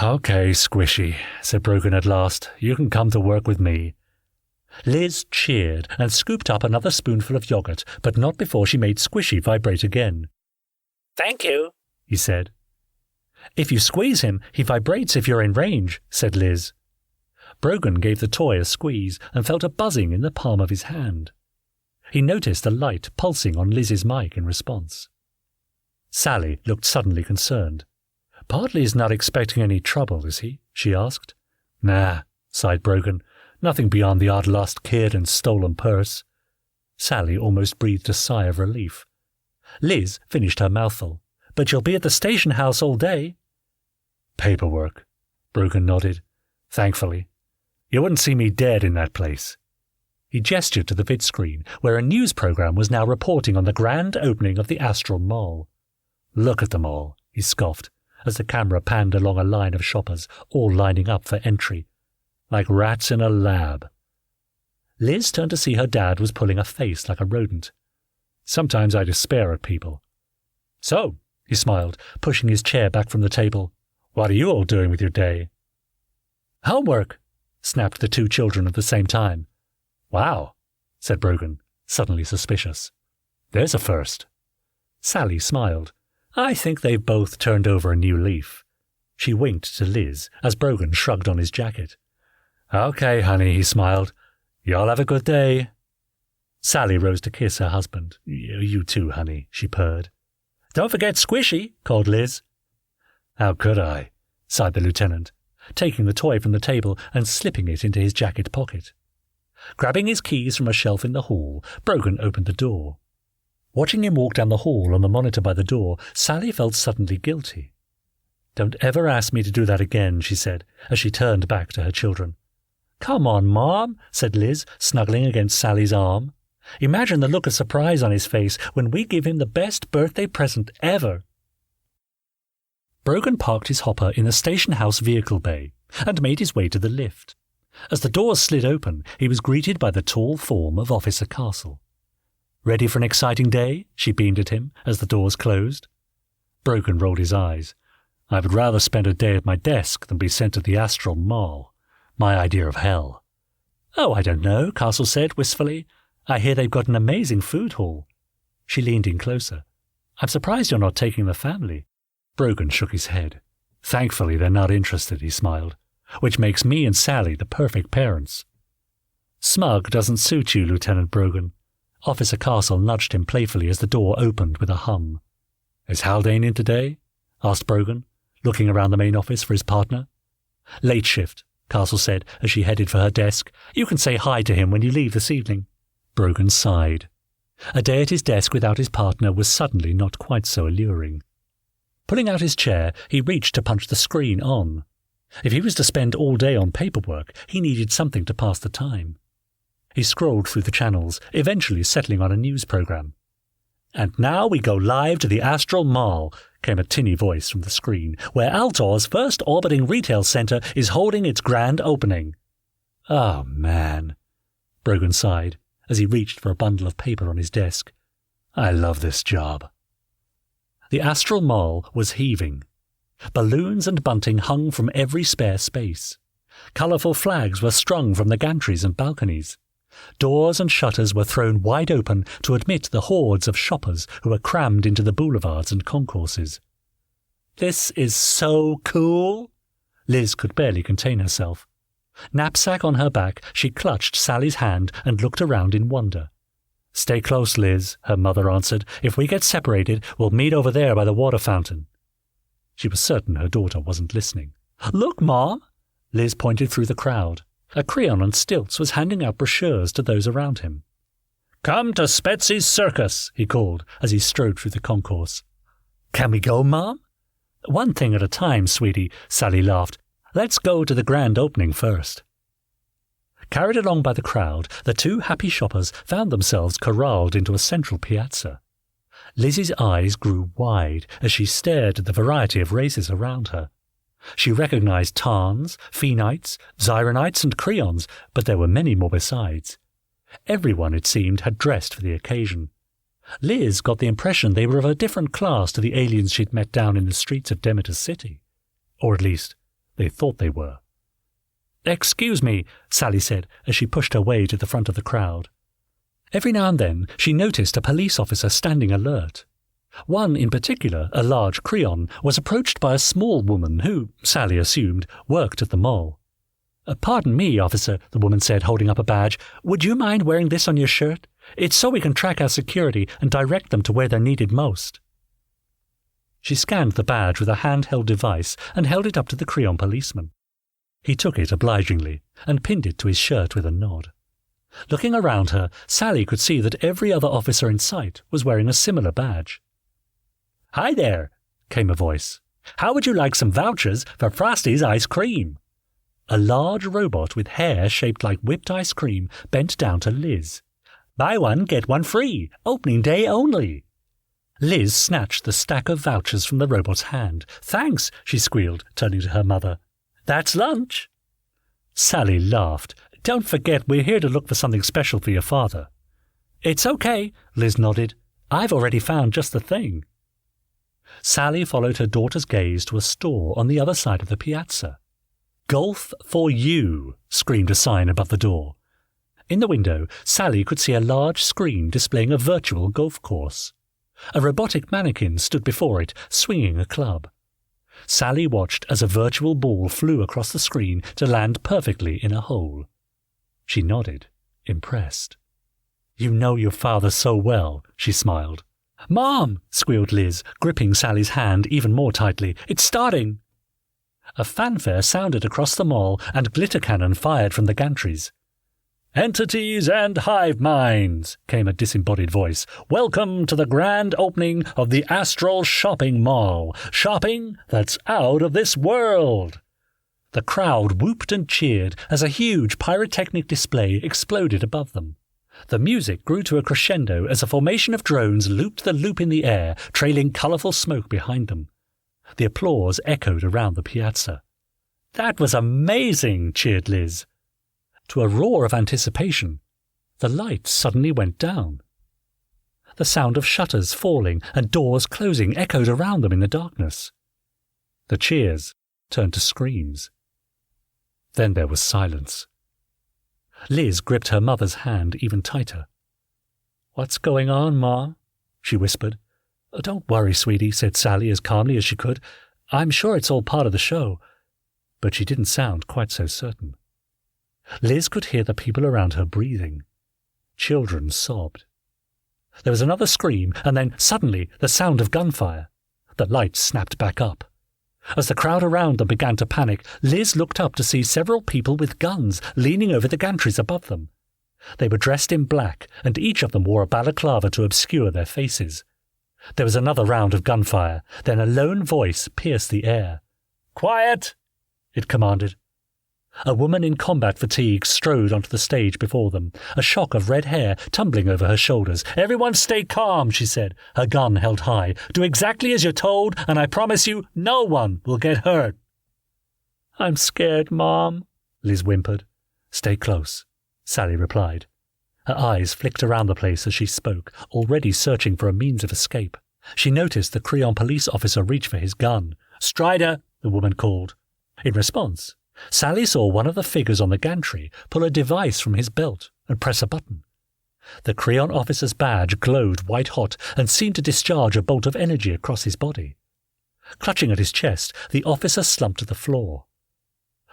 "Okay, Squishy," said Brogan at last. "You can come to work with me." Liz cheered and scooped up another spoonful of yogurt, but not before she made Squishy vibrate again. "Thank you," he said. "If you squeeze him, he vibrates if you're in range," said Liz. Brogan gave the toy a squeeze and felt a buzzing in the palm of his hand. He noticed a light pulsing on Liz's mic in response. Sally looked suddenly concerned. "Bartley's not expecting any trouble, is he?" she asked. "Nah," sighed Brogan. "Nothing beyond the odd lost kid and stolen purse." Sally almost breathed a sigh of relief. Liz finished her mouthful. "But you'll be at the station house all day." "Paperwork," Brogan nodded. "Thankfully. You wouldn't see me dead in that place." He gestured to the vid screen, where a news program was now reporting on the grand opening of the Astral Mall. "Look at them all," he scoffed, as the camera panned along a line of shoppers, all lining up for entry. "Like rats in a lab." Liz turned to see her dad was pulling a face like a rodent. "Sometimes I despair at people." "So," he smiled, pushing his chair back from the table, "what are you all doing with your day?" "Homework," snapped the two children at the same time. "Wow," said Brogan, suddenly suspicious. "There's a first." Sally smiled. "I think they've both turned over a new leaf." She winked to Liz as Brogan shrugged on his jacket. "Okay, honey," he smiled. "Y'all have a good day." Sally rose to kiss her husband. You too, honey," she purred. "Don't forget Squishy," called Liz. "How could I?" sighed the lieutenant, taking the toy from the table and slipping it into his jacket pocket. Grabbing his keys from a shelf in the hall, Brogan opened the door. Watching him walk down the hall on the monitor by the door, Sally felt suddenly guilty. "Don't ever ask me to do that again," she said, as she turned back to her children. "Come on, Mom," said Liz, snuggling against Sally's arm. "Imagine the look of surprise on his face when we give him the best birthday present ever." Brogan parked his hopper in the station house vehicle bay and made his way to the lift. As the doors slid open, he was greeted by the tall form of Officer Castle. "Ready for an exciting day?" she beamed at him as the doors closed. Brogan rolled his eyes. "I would rather spend a day at my desk than be sent to the Astral Mall. My idea of hell." "Oh, I don't know," Castle said wistfully. "I hear they've got an amazing food hall." She leaned in closer. "I'm surprised you're not taking the family." Brogan shook his head. "Thankfully, they're not interested," he smiled, "which makes me and Sally the perfect parents." "Smug doesn't suit you, Lieutenant Brogan." Officer Castle nudged him playfully as the door opened with a hum. "Is Haldane in today?" asked Brogan, looking around the main office for his partner. "Late shift," Castle said as she headed for her desk. "You can say hi to him when you leave this evening." Brogan sighed. A day at his desk without his partner was suddenly not quite so alluring. Pulling out his chair, he reached to punch the screen on. If he was to spend all day on paperwork, he needed something to pass the time. He scrolled through the channels, eventually settling on a news program. "And now we go live to the Astral Mall," came a tinny voice from the screen, "where Altor's first orbiting retail centre is holding its grand opening." "Oh, man," Brogan sighed as he reached for a bundle of paper on his desk. "I love this job." The Astral Mall was heaving. Balloons and bunting hung from every spare space. Colourful flags were strung from the gantries and balconies. Doors and shutters were thrown wide open to admit the hordes of shoppers who were crammed into the boulevards and concourses. "This is so cool!" Liz could barely contain herself. Knapsack on her back, she clutched Sally's hand and looked around in wonder. "Stay close, Liz," her mother answered. "If we get separated, we'll meet over there by the water fountain." She was certain her daughter wasn't listening. "Look, Mom!" Liz pointed through the crowd. A Creon on stilts was handing out brochures to those around him. "Come to Spetsy's Circus," he called as he strode through the concourse. "Can we go, Mom?" "One thing at a time, sweetie," Sally laughed. "Let's go to the grand opening first." Carried along by the crowd, the two happy shoppers found themselves corralled into a central piazza. Lizzie's eyes grew wide as she stared at the variety of races around her. She recognized Tarns, Phoenites, Zyronites and Creons, but there were many more besides. Everyone, it seemed, had dressed for the occasion. Liz got the impression they were of a different class to the aliens she'd met down in the streets of Demeter City. Or at least, they thought they were. "Excuse me," Sally said as she pushed her way to the front of the crowd. Every now and then she noticed a police officer standing alert. One in particular, a large Creon, was approached by a small woman who, Sally assumed, worked at the mall. "Pardon me, officer," the woman said, holding up a badge. "Would you mind wearing this on your shirt? It's so we can track our security and direct them to where they're needed most." She scanned the badge with a handheld device and held it up to the Creon policeman. He took it obligingly and pinned it to his shirt with a nod. Looking around her, Sally could see that every other officer in sight was wearing a similar badge. "Hi there," came a voice. "How would you like some vouchers for Frosty's ice cream?" A large robot with hair shaped like whipped ice cream bent down to Liz. "Buy one, get one free. Opening day only." Liz snatched the stack of vouchers from the robot's hand. "Thanks," she squealed, turning to her mother. "That's lunch." Sally laughed. "Don't forget, we're here to look for something special for your father." "It's okay," Liz nodded. "I've already found just the thing." Sally followed her daughter's gaze to a store on the other side of the piazza. "Golf for you," screamed a sign above the door. In the window, Sally could see a large screen displaying a virtual golf course. A robotic mannequin stood before it, swinging a club. Sally watched as a virtual ball flew across the screen to land perfectly in a hole. She nodded, impressed. "You know your father so well," she smiled. "Mom!" squealed Liz, gripping Sally's hand even more tightly. "It's starting!" A fanfare sounded across the mall and glitter cannon fired from the gantries. "Entities and hive minds," came a disembodied voice. "Welcome to the grand opening of the Astral Shopping Mall. Shopping that's out of this world." The crowd whooped and cheered as a huge pyrotechnic display exploded above them. The music grew to a crescendo as a formation of drones looped the loop in the air, trailing colourful smoke behind them. The applause echoed around the piazza. "That was amazing," cheered Liz. To a roar of anticipation, the lights suddenly went down. The sound of shutters falling and doors closing echoed around them in the darkness. The cheers turned to screams. Then there was silence. Liz gripped her mother's hand even tighter. "What's going on, Ma?" she whispered. "Don't worry, sweetie," said Sally as calmly as she could. "I'm sure it's all part of the show." But she didn't sound quite so certain. Liz could hear the people around her breathing. Children sobbed. There was another scream, and then, suddenly, the sound of gunfire. The lights snapped back up. As the crowd around them began to panic, Liz looked up to see several people with guns leaning over the gantries above them. They were dressed in black, and each of them wore a balaclava to obscure their faces. There was another round of gunfire, then a lone voice pierced the air. "Quiet!" it commanded. A woman in combat fatigue strode onto the stage before them, a shock of red hair tumbling over her shoulders. "Everyone stay calm," she said, her gun held high. "Do exactly as you're told, and I promise you no one will get hurt." "I'm scared, Mom," Liz whimpered. "Stay close," Sally replied. Her eyes flicked around the place as she spoke, already searching for a means of escape. She noticed the Creon police officer reach for his gun. "Strider," the woman called. In response, Sally saw one of the figures on the gantry pull a device from his belt and press a button. The Creon officer's badge glowed white-hot and seemed to discharge a bolt of energy across his body. Clutching at his chest, the officer slumped to the floor.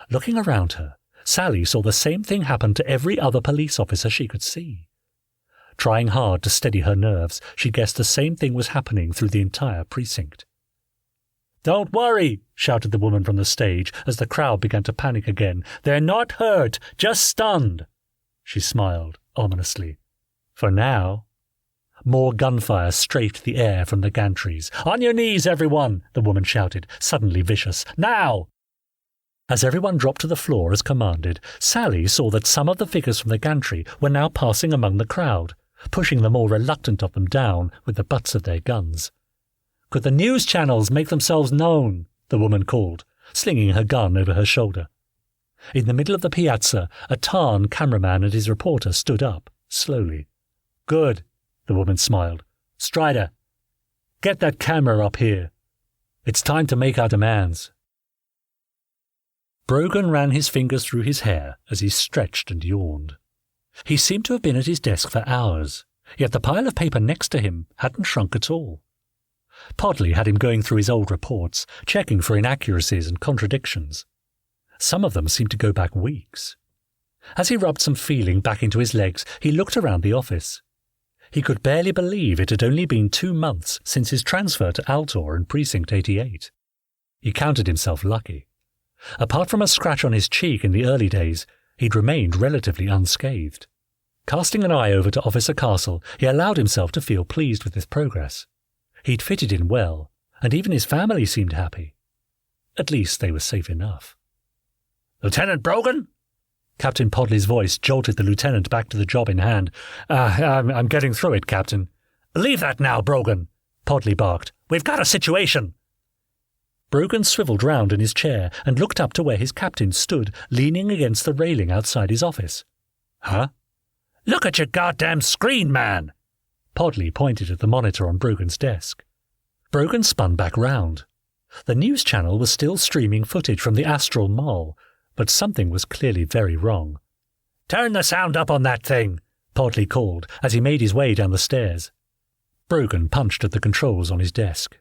Looking around her, Sally saw the same thing happen to every other police officer she could see. Trying hard to steady her nerves, she guessed the same thing was happening through the entire precinct. "Don't worry," shouted the woman from the stage as the crowd began to panic again. "They're not hurt, just stunned." She smiled ominously. For now. More gunfire strafed the air from the gantries. "On your knees, everyone," the woman shouted, suddenly vicious. "Now!" As everyone dropped to the floor as commanded, Sally saw that some of the figures from the gantry were now passing among the crowd, pushing the more reluctant of them down with the butts of their guns. "Could the news channels make themselves known?" the woman called, slinging her gun over her shoulder. In the middle of the piazza, a Tarn cameraman and his reporter stood up, slowly. "Good," the woman smiled. "Strider, get that camera up here. It's time to make our demands." Brogan ran his fingers through his hair as he stretched and yawned. He seemed to have been at his desk for hours, yet the pile of paper next to him hadn't shrunk at all. Podley had him going through his old reports, checking for inaccuracies and contradictions. Some of them seemed to go back weeks. As he rubbed some feeling back into his legs, he looked around the office. He could barely believe it had only been 2 months since his transfer to Altor in Precinct 88. He counted himself lucky. Apart from a scratch on his cheek in the early days, he'd remained relatively unscathed. Casting an eye over to Officer Castle, he allowed himself to feel pleased with his progress. He'd fitted in well, and even his family seemed happy. At least they were safe enough. "Lieutenant Brogan?" Captain Podley's voice jolted the lieutenant back to the job in hand. I'm getting through it, Captain." "Leave that now, Brogan," Podley barked. "We've got a situation." Brogan swiveled round in his chair and looked up to where his captain stood, leaning against the railing outside his office. "Huh?" "Look at your goddamn screen, man!" Podley pointed at the monitor on Brogan's desk. Brogan spun back round. The news channel was still streaming footage from the Astral Mall, but something was clearly very wrong. "Turn the sound up on that thing," Podley called as he made his way down the stairs. Brogan punched at the controls on his desk.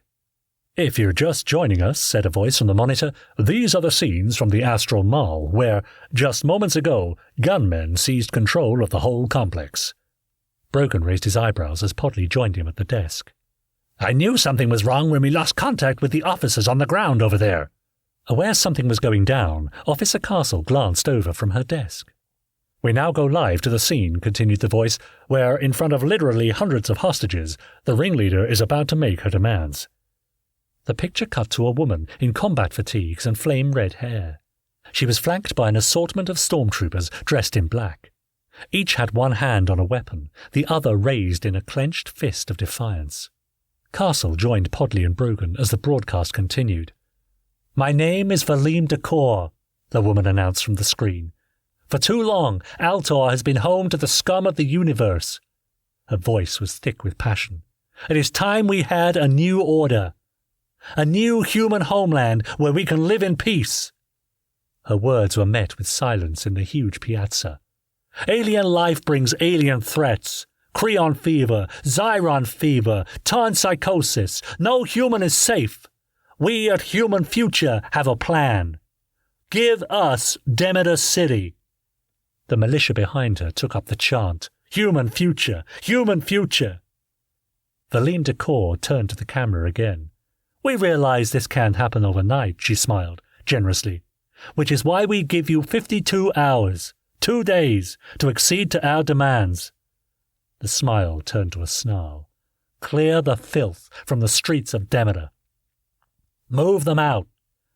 "If you're just joining us," said a voice from the monitor, "these are the scenes from the Astral Mall, where, just moments ago, gunmen seized control of the whole complex." Brogan raised his eyebrows as Podley joined him at the desk. "I knew something was wrong when we lost contact with the officers on the ground over there." Aware something was going down, Officer Castle glanced over from her desk. "We now go live to the scene," continued the voice, "where, in front of literally hundreds of hostages, the ringleader is about to make her demands." The picture cut to a woman in combat fatigues and flame-red hair. She was flanked by an assortment of stormtroopers dressed in black. Each had one hand on a weapon, the other raised in a clenched fist of defiance. Castle joined Podley and Brogan as the broadcast continued. "My name is Valim Decor," the woman announced from the screen. "For too long, Altor has been home to the scum of the universe." Her voice was thick with passion. "It is time we had a new order. A new human homeland where we can live in peace." Her words were met with silence in the huge piazza. "Alien life brings alien threats. Creon fever, Zyron fever, Tarn psychosis. No human is safe. We at Human Future have a plan. Give us Demeter City." The militia behind her took up the chant, "Human Future, Human Future." Valim Decor turned to the camera again. "We realize this can't happen overnight," she smiled, generously, "which is why we give you 52 hours. 2 days to accede to our demands. The smile turned to a snarl. Clear the filth from the streets of Demeter. Move them out.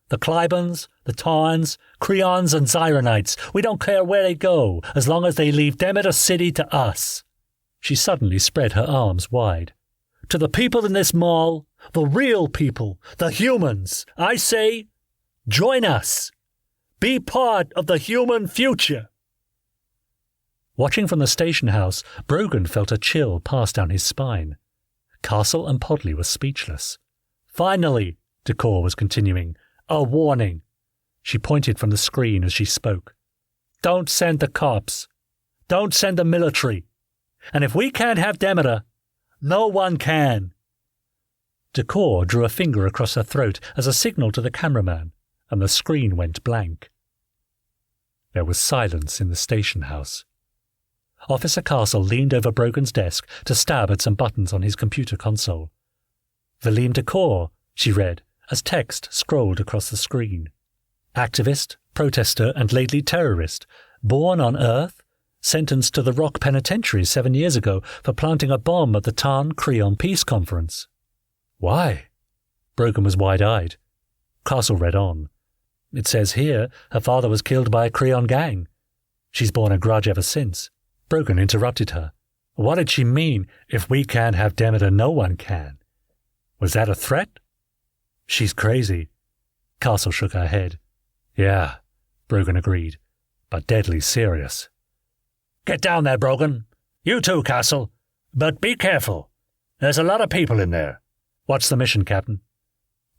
The Klybans, the Tarns, Creons and Zyronites. We don't care where they go, as long as they leave Demeter City to us. She suddenly spread her arms wide. To the people in this mall, the real people, the humans, I say, join us. Be part of the human future. Watching from the station house, Brogan felt a chill pass down his spine. Castle and Podley were speechless. Finally, Decor was continuing, a warning. She pointed from the screen as she spoke. Don't send the cops. Don't send the military. And if we can't have Demeter, no one can. Decor drew a finger across her throat as a signal to the cameraman, and the screen went blank. There was silence in the station house. Officer Castle leaned over Brogan's desk to stab at some buttons on his computer console. Valim Decor, she read, as text scrolled across the screen. Activist, protester, and lately terrorist, born on Earth, sentenced to the Rock Penitentiary 7 years ago for planting a bomb at the Tarn Creon Peace Conference. Why? Brogan was wide-eyed. Castle read on. It says here her father was killed by a Creon gang. She's borne a grudge ever since. Brogan interrupted her. What did she mean, if we can't have Demeter, no one can? Was that a threat? She's crazy. Castle shook her head. Yeah, Brogan agreed, but deadly serious. Get down there, Brogan. You too, Castle. But be careful. There's a lot of people in there. What's the mission, Captain?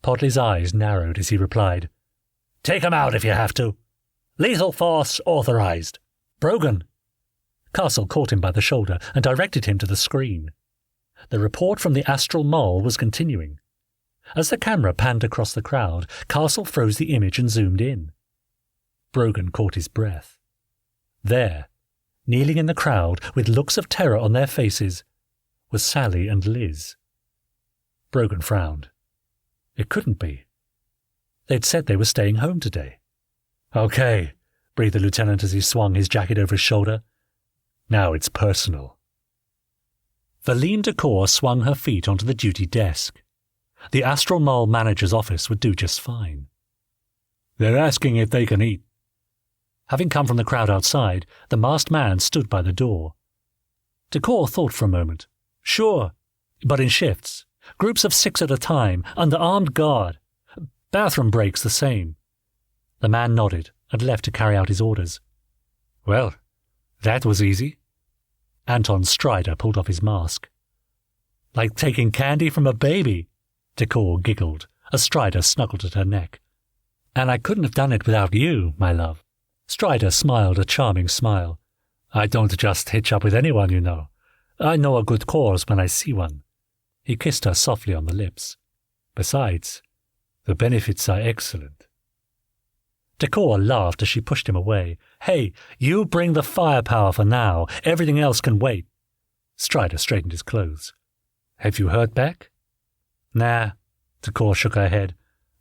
Podley's eyes narrowed as he replied. Take 'em out if you have to. Lethal force authorized. Brogan. Castle caught him by the shoulder and directed him to the screen. The report from the Astral Mall was continuing. As the camera panned across the crowd, Castle froze the image and zoomed in. Brogan caught his breath. There, kneeling in the crowd with looks of terror on their faces, was Sally and Liz. Brogan frowned. It couldn't be. They'd said they were staying home today. Okay, breathed the lieutenant as he swung his jacket over his shoulder. Now it's personal. Valine Decor swung her feet onto the duty desk. The Astral Mall manager's office would do just fine. They're asking if they can eat. Having come from the crowd outside, the masked man stood by the door. Decor thought for a moment. Sure, but in shifts. Groups of 6 at a time, under armed guard. Bathroom breaks the same. The man nodded and left to carry out his orders. Well, that was easy. Anton Strider pulled off his mask. Like taking candy from a baby, Decor giggled as Strider snuggled at her neck. And I couldn't have done it without you, my love. Strider smiled a charming smile. I don't just hitch up with anyone, you know. I know a good cause when I see one. He kissed her softly on the lips. Besides, the benefits are excellent. Decor laughed as she pushed him away. Hey, you bring the firepower for now. Everything else can wait. Strider straightened his clothes. Have you heard back? Nah, Decor shook her head.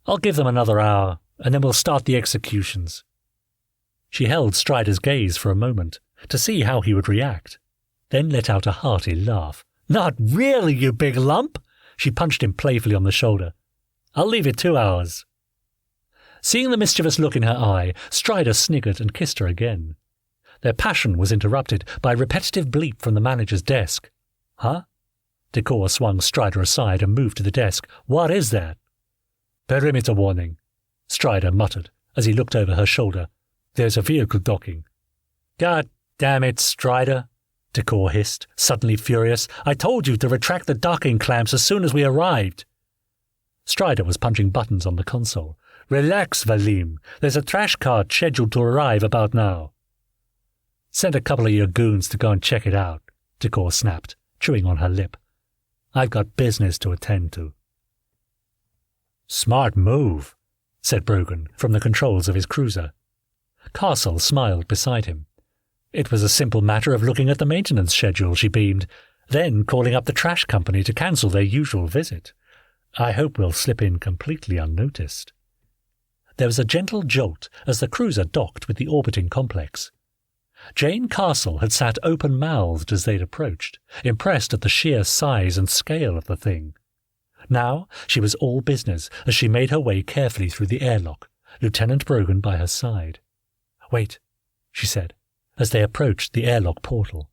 I'll give them another hour, and then we'll start the executions. She held Strider's gaze for a moment, to see how he would react, then let out a hearty laugh. Not really, you big lump! She punched him playfully on the shoulder. I'll leave it 2 hours. Seeing the mischievous look in her eye, Strider sniggered and kissed her again. Their passion was interrupted by a repetitive bleep from the manager's desk. Huh? Decor swung Strider aside and moved to the desk. What is that? Perimeter warning, Strider muttered as he looked over her shoulder. There's a vehicle docking. God damn it, Strider, Decor hissed, suddenly furious. I told you to retract the docking clamps as soon as we arrived. Strider was punching buttons on the console. Relax, Valim. There's a trash cart scheduled to arrive about now. Send a couple of your goons to go and check it out, Decor snapped, chewing on her lip. I've got business to attend to. Smart move, said Brogan from the controls of his cruiser. Castle smiled beside him. It was a simple matter of looking at the maintenance schedule, she beamed, then calling up the trash company to cancel their usual visit. I hope we'll slip in completely unnoticed. There was a gentle jolt as the cruiser docked with the orbiting complex. Jane Castle had sat open-mouthed as they'd approached, impressed at the sheer size and scale of the thing. Now she was all business as she made her way carefully through the airlock, Lieutenant Brogan by her side. "Wait," she said, as they approached the airlock portal.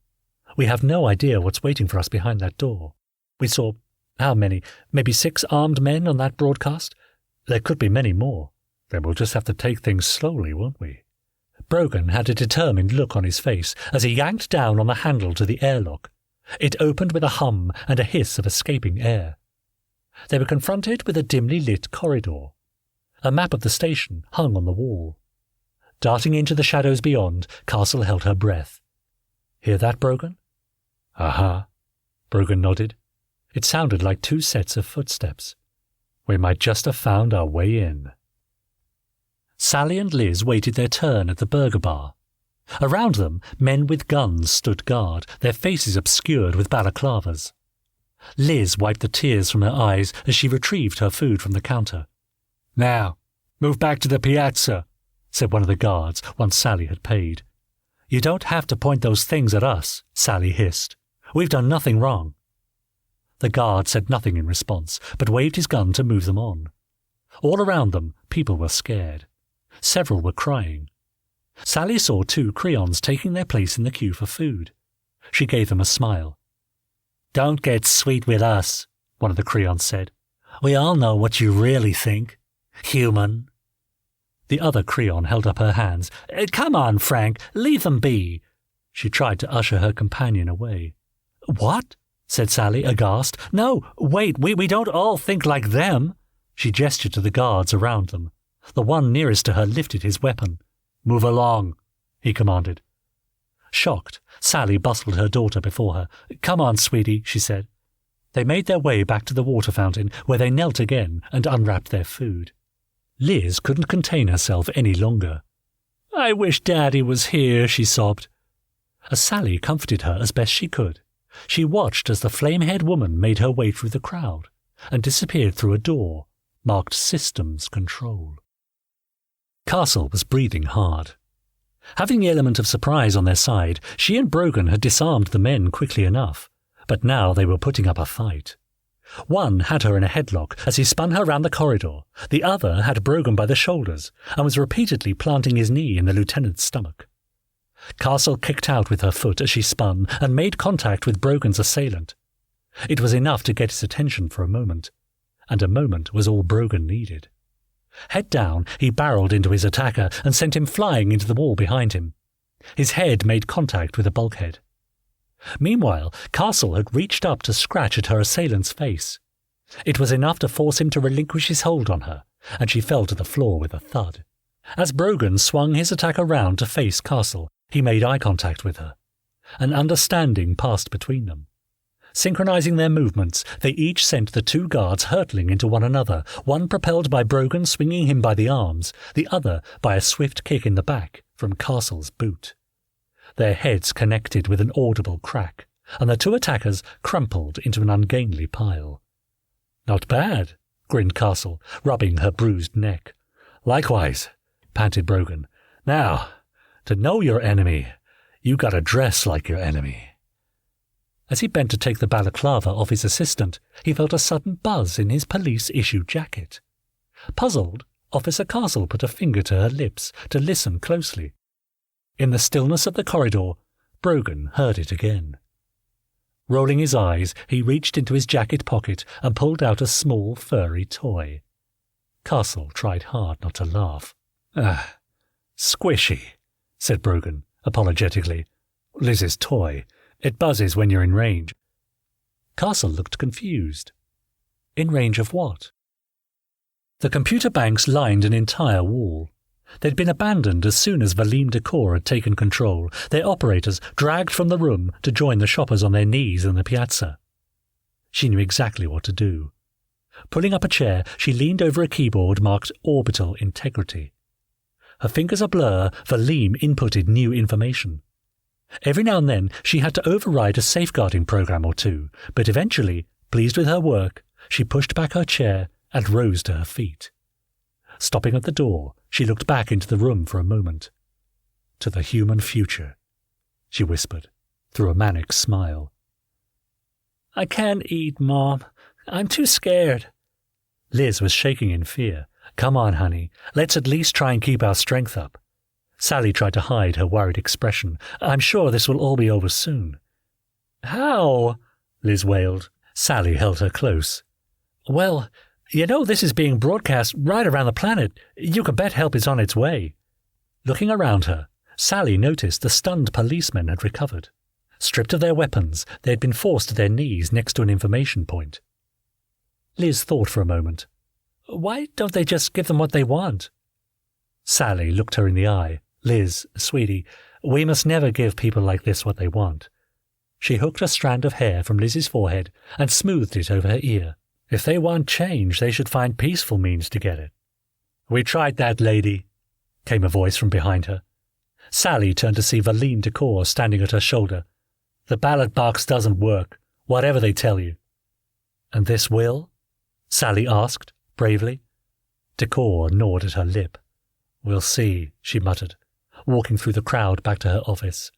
"We have no idea what's waiting for us behind that door. We saw, how many? Maybe 6 armed men on that broadcast? There could be many more. Then we'll just have to take things slowly, won't we?" Brogan had a determined look on his face as he yanked down on the handle to the airlock. It opened with a hum and a hiss of escaping air. They were confronted with a dimly lit corridor. A map of the station hung on the wall. Darting into the shadows beyond, Castle held her breath. "Hear that, Brogan?" "Uh-huh," Brogan nodded. It sounded like 2 sets of footsteps. "We might just have found our way in." Sally and Liz waited their turn at the burger bar. Around them, men with guns stood guard, their faces obscured with balaclavas. Liz wiped the tears from her eyes as she retrieved her food from the counter. "Now, move back to the piazza," said one of the guards once Sally had paid. "You don't have to point those things at us," Sally hissed. "We've done nothing wrong." The guard said nothing in response, but waved his gun to move them on. All around them, people were scared. Several were crying. Sally saw 2 Creons taking their place in the queue for food. She gave them a smile. "Don't get sweet with us," one of the Creons said. "We all know what you really think. Human." The other Creon held up her hands. "Come on, Frank, leave them be." She tried to usher her companion away. "What?" said Sally, aghast. "No, wait, we don't all think like them." She gestured to the guards around them. The one nearest to her lifted his weapon. "Move along," he commanded. Shocked, Sally bustled her daughter before her. "Come on, sweetie," she said. They made their way back to the water fountain, where they knelt again and unwrapped their food. Liz couldn't contain herself any longer. "I wish Daddy was here," she sobbed. As Sally comforted her as best she could, she watched as the flame-haired woman made her way through the crowd and disappeared through a door marked Systems Control. Castle was breathing hard. Having the element of surprise on their side, she and Brogan had disarmed the men quickly enough, but now they were putting up a fight. One had her in a headlock as he spun her round the corridor. The other had Brogan by the shoulders and was repeatedly planting his knee in the lieutenant's stomach. Castle kicked out with her foot as she spun and made contact with Brogan's assailant. It was enough to get his attention for a moment, and a moment was all Brogan needed. Head down, he barreled into his attacker and sent him flying into the wall behind him. His head made contact with a bulkhead. Meanwhile, Castle had reached up to scratch at her assailant's face. It was enough to force him to relinquish his hold on her, and she fell to the floor with a thud. As Brogan swung his attack around to face Castle, he made eye contact with her. An understanding passed between them. Synchronizing their movements, they each sent the 2 guards hurtling into one another, one propelled by Brogan swinging him by the arms, the other by a swift kick in the back from Castle's boot. Their heads connected with an audible crack, and the 2 attackers crumpled into an ungainly pile. "Not bad," grinned Castle, rubbing her bruised neck. "Likewise," panted Brogan. "Now, to know your enemy, you gotta dress like your enemy." As he bent to take the balaclava off his assistant, he felt a sudden buzz in his police-issue jacket. Puzzled, Officer Castle put a finger to her lips to listen closely. In the stillness of the corridor, Brogan heard it again. Rolling his eyes, he reached into his jacket pocket and pulled out a small, furry toy. Castle tried hard not to laugh. "Squishy," said Brogan, apologetically. "Liz's toy. It buzzes when you're in range." Castle looked confused. In range of what? The computer banks lined an entire wall. They'd been abandoned as soon as Valim Decor had taken control, their operators dragged from the room to join the shoppers on their knees in the piazza. She knew exactly what to do. Pulling up a chair, she leaned over a keyboard marked Orbital Integrity. Her fingers a blur, Valim inputted new information. Every now and then she had to override a safeguarding program or 2, but eventually, pleased with her work, she pushed back her chair and rose to her feet. Stopping at the door, she looked back into the room for a moment. To the human future, she whispered, through a manic smile. I can't eat, Mom. I'm too scared. Liz was shaking in fear. Come on, honey. Let's at least try and keep our strength up. Sally tried to hide her worried expression. I'm sure this will all be over soon. How? Liz wailed. Sally held her close. Well, you know this is being broadcast right around the planet. You can bet help is on its way. Looking around her, Sally noticed the stunned policemen had recovered. Stripped of their weapons, they had been forced to their knees next to an information point. Liz thought for a moment. Why don't they just give them what they want? Sally looked her in the eye. Liz, sweetie, we must never give people like this what they want. She hooked a strand of hair from Liz's forehead and smoothed it over her ear. If they want change, they should find peaceful means to get it. We tried that, lady, came a voice from behind her. Sally turned to see Valine Decor standing at her shoulder. The ballot box doesn't work, whatever they tell you. And this will? Sally asked, bravely. Decor gnawed at her lip. We'll see, she muttered, walking through the crowd back to her office.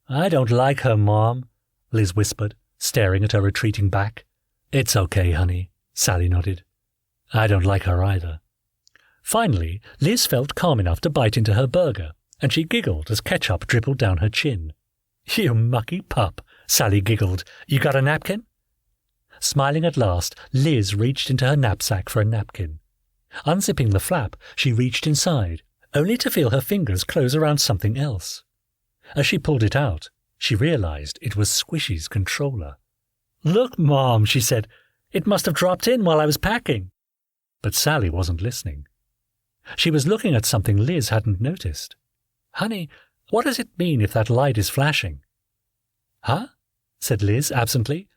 I don't like her, Mom, Liz whispered, staring at her retreating back. It's okay, honey, Sally nodded. I don't like her either. Finally, Liz felt calm enough to bite into her burger, and she giggled as ketchup dribbled down her chin. You mucky pup, Sally giggled. You got a napkin? Smiling at last, Liz reached into her knapsack for a napkin. Unzipping the flap, she reached inside, only to feel her fingers close around something else. As she pulled it out, she realized it was Squishy's controller. Look, Mom, she said. It must have dropped in while I was packing. But Sally wasn't listening. She was looking at something Liz hadn't noticed. Honey, what does it mean if that light is flashing? Huh? Said Liz absently.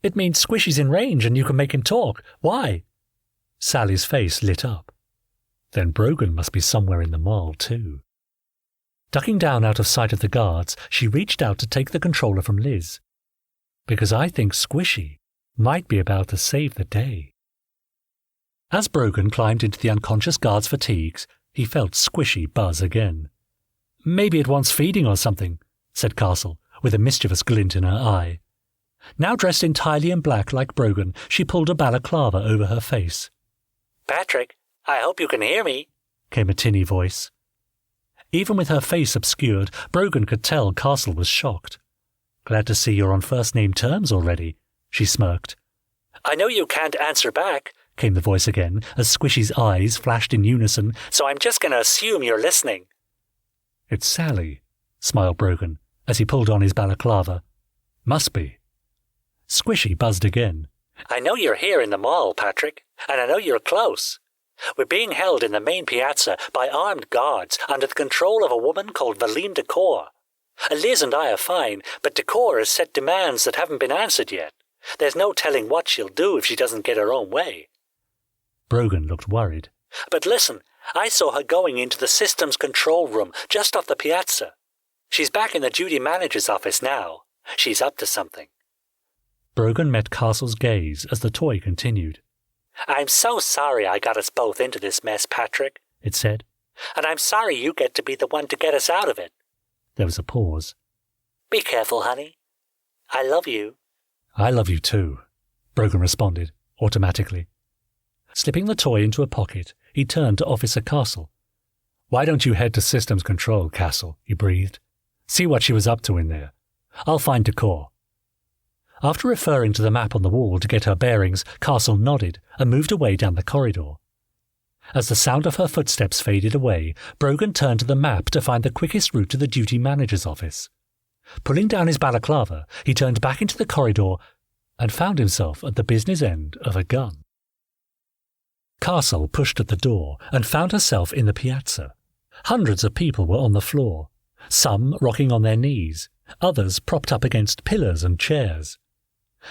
It means Squishy's in range and you can make him talk. Why? Sally's face lit up. Then Brogan must be somewhere in the mall too. Ducking down out of sight of the guards, she reached out to take the controller from Liz. Because I think Squishy might be about to save the day. As Brogan climbed into the unconscious guard's fatigues, he felt Squishy buzz again. Maybe it wants feeding or something, said Castle, with a mischievous glint in her eye. Now dressed entirely in black like Brogan, she pulled a balaclava over her face. Patrick, I hope you can hear me, came a tinny voice. Even with her face obscured, Brogan could tell Castle was shocked. Glad to see you're on first-name terms already, she smirked. I know you can't answer back, came the voice again, as Squishy's eyes flashed in unison, so I'm just going to assume you're listening. It's Sally, smiled Brogan, as he pulled on his balaclava. Must be. Squishy buzzed again. I know you're here in the mall, Patrick, and I know you're close. We're being held in the main piazza by armed guards under the control of a woman called Valine Decor. Liz and I are fine, but Decor has set demands that haven't been answered yet. There's no telling what she'll do if she doesn't get her own way. Brogan looked worried. But listen, I saw her going into the systems control room just off the piazza. She's back in the duty manager's office now. She's up to something. Brogan met Castle's gaze as the toy continued. I'm so sorry I got us both into this mess, Patrick, it said. And I'm sorry you get to be the one to get us out of it. There was a pause. Be careful, honey. I love you. I love you too, Brogan responded, automatically. Slipping the toy into a pocket, he turned to Officer Castle. Why don't you head to Systems Control, Castle, he breathed. See what she was up to in there. I'll find Decor. After referring to the map on the wall to get her bearings, Castle nodded and moved away down the corridor. As the sound of her footsteps faded away, Brogan turned to the map to find the quickest route to the duty manager's office. Pulling down his balaclava, he turned back into the corridor and found himself at the business end of a gun. Castle pushed at the door and found herself in the piazza. Hundreds of people were on the floor, some rocking on their knees, others propped up against pillars and chairs.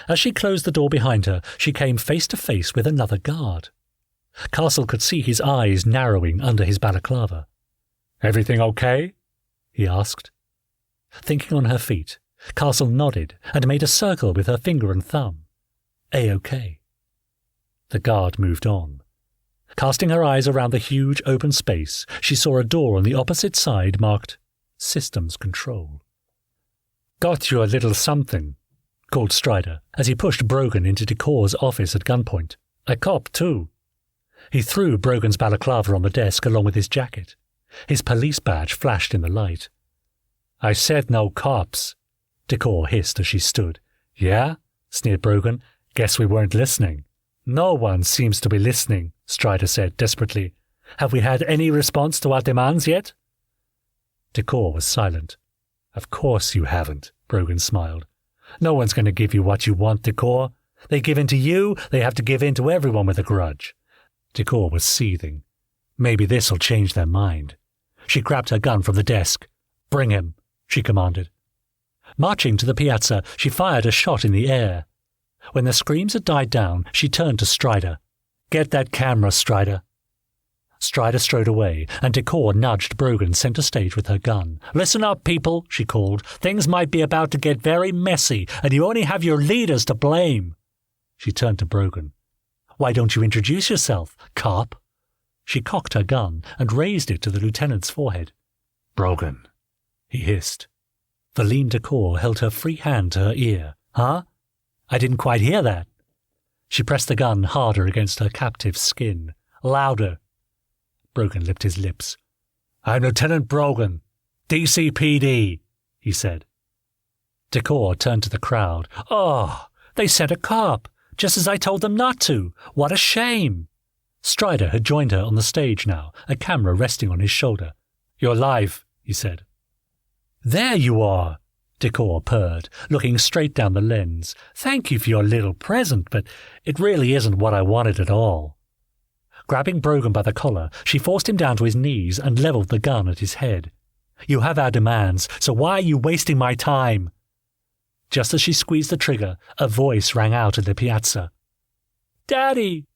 As she closed the door behind her, she came face to face with another guard. Castle could see his eyes narrowing under his balaclava. "Everything okay?" he asked. Thinking on her feet, Castle nodded and made a circle with her finger and thumb. A-OK. The guard moved on. Casting her eyes around the huge open space, she saw a door on the opposite side marked Systems Control. Got you a little something, called Strider as he pushed Brogan into Decor's office at gunpoint. A cop, too. He threw Brogan's balaclava on the desk along with his jacket. His police badge flashed in the light. I said no cops, Decor hissed as she stood. Yeah? Sneered Brogan. Guess we weren't listening. No one seems to be listening, Strider said desperately. Have we had any response to our demands yet? Decor was silent. Of course you haven't, Brogan smiled. No one's going to give you what you want, Decor. They give in to you, they have to give in to everyone with a grudge. Decor was seething. Maybe this'll change their mind. She grabbed her gun from the desk. Bring him, she commanded. Marching to the piazza, she fired a shot in the air. When the screams had died down, she turned to Strider. Get that camera, Strider. Strider strode away, and Decor nudged Brogan center stage with her gun. Listen up, people, she called. Things might be about to get very messy, and you only have your leaders to blame. She turned to Brogan. Why don't you introduce yourself, cop? She cocked her gun and raised it to the lieutenant's forehead. Brogan, he hissed. Valine Decor held her free hand to her ear. Huh? I didn't quite hear that. She pressed the gun harder against her captive's skin. Louder. Brogan lipped his lips. I'm Lieutenant Brogan, DCPD, he said. Decor turned to the crowd. Oh, they sent a cop, just as I told them not to. What a shame. Strider had joined her on the stage now, a camera resting on his shoulder. You're live, he said. There you are, Decor purred, looking straight down the lens. Thank you for your little present, but it really isn't what I wanted at all. Grabbing Brogan by the collar, she forced him down to his knees and levelled the gun at his head. You have our demands, so why are you wasting my time? Just as she squeezed the trigger, a voice rang out in the piazza. Daddy!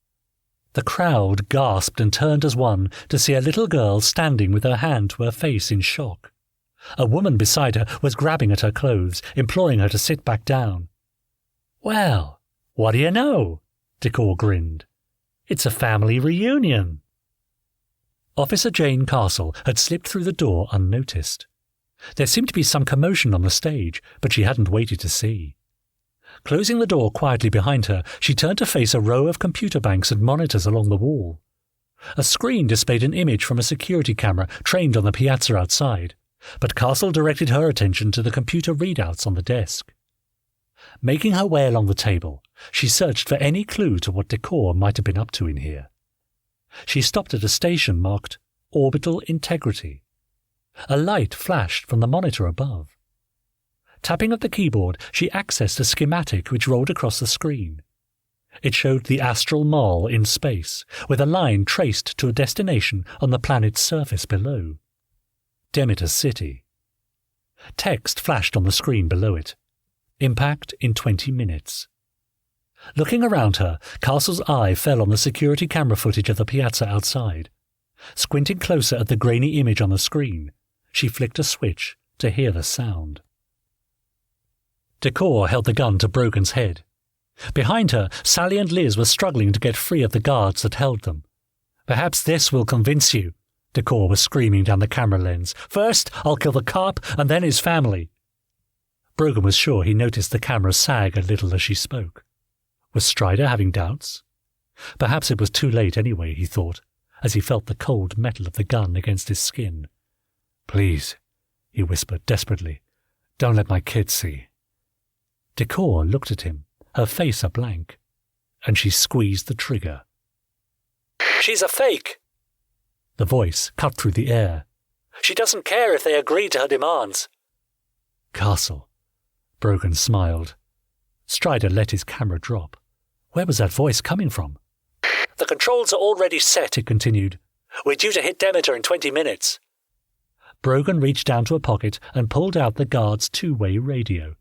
The crowd gasped and turned as one to see a little girl standing with her hand to her face in shock. A woman beside her was grabbing at her clothes, imploring her to sit back down. Well, what do you know? Decor grinned. It's a family reunion. Officer Jane Castle had slipped through the door unnoticed. There seemed to be some commotion on the stage, but she hadn't waited to see. Closing the door quietly behind her, she turned to face a row of computer banks and monitors along the wall. A screen displayed an image from a security camera trained on the piazza outside, but Castle directed her attention to the computer readouts on the desk. Making her way along the table, she searched for any clue to what Decor might have been up to in here. She stopped at a station marked Orbital Integrity. A light flashed from the monitor above. Tapping at the keyboard, she accessed a schematic which rolled across the screen. It showed the astral mall in space, with a line traced to a destination on the planet's surface below. Demeter City. Text flashed on the screen below it. Impact in 20 minutes. Looking around her, Castle's eye fell on the security camera footage of the piazza outside. Squinting closer at the grainy image on the screen, she flicked a switch to hear the sound. Decor held the gun to Brogan's head. Behind her, Sally and Liz were struggling to get free of the guards that held them. Perhaps this will convince you, Decor was screaming down the camera lens. First, I'll kill the cop, and then his family. Brogan was sure he noticed the camera sag a little as she spoke. Was Strider having doubts? Perhaps it was too late anyway, he thought, as he felt the cold metal of the gun against his skin. Please, he whispered desperately, don't let my kids see. Decor looked at him, her face a blank, and she squeezed the trigger. She's a fake! The voice cut through the air. She doesn't care if they agree to her demands. Castle. Brogan smiled. Strider let his camera drop. Where was that voice coming from? The controls are already set, he continued. We're due to hit Demeter in 20 minutes. Brogan reached down to a pocket and pulled out the guard's two-way radio.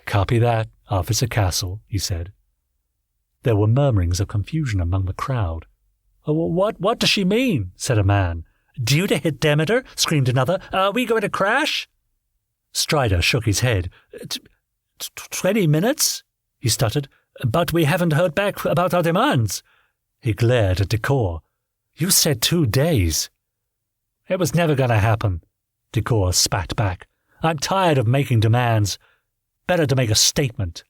Copy that, Officer Castle, he said. There were murmurings of confusion among the crowd. What does she mean? Said a man. Due to hit Demeter? Screamed another. Are we going to crash? Strider shook his head. 20 minutes? He stuttered. But we haven't heard back about our demands. He glared at Decor. You said 2 days. It was never going to happen. Decor spat back. I'm tired of making demands. Better to make a statement.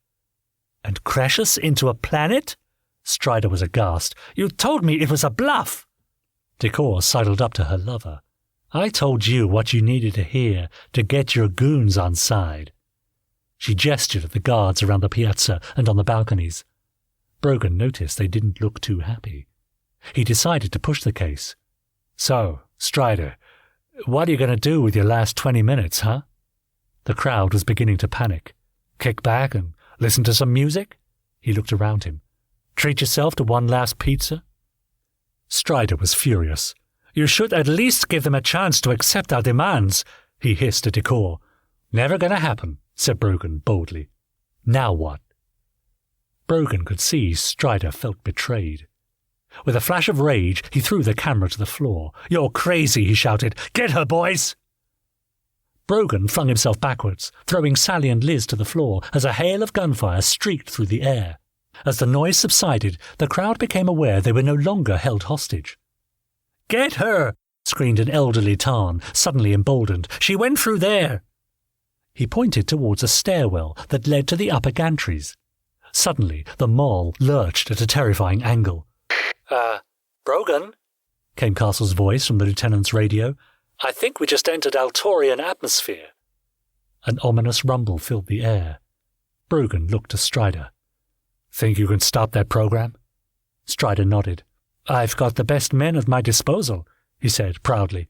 And crash us into a planet? Strider was aghast. You told me it was a bluff. Decor sidled up to her lover. I told you what you needed to hear to get your goons on side. She gestured at the guards around the piazza and on the balconies. Brogan noticed they didn't look too happy. He decided to push the case. So, Strider, what are you going to do with your last 20 minutes, huh? The crowd was beginning to panic. Kick back and listen to some music? He looked around him. Treat yourself to one last pizza? Strider was furious. You should at least give them a chance to accept our demands, he hissed at Decor. Never going to happen, said Brogan boldly. Now what? Brogan could see Strider felt betrayed. With a flash of rage, he threw the camera to the floor. You're crazy, he shouted. Get her, boys! Brogan flung himself backwards, throwing Sally and Liz to the floor as a hail of gunfire streaked through the air. As the noise subsided, the crowd became aware they were no longer held hostage. Get her! Screamed an elderly Tarn, suddenly emboldened. She went through there! He pointed towards a stairwell that led to the upper gantries. Suddenly, the mall lurched at a terrifying angle. Brogan? Came Castle's voice from the lieutenant's radio. I think we just entered Altorian atmosphere. An ominous rumble filled the air. Brogan looked to Strider. Think you can stop that program? Strider nodded. I've got the best men at my disposal, he said proudly.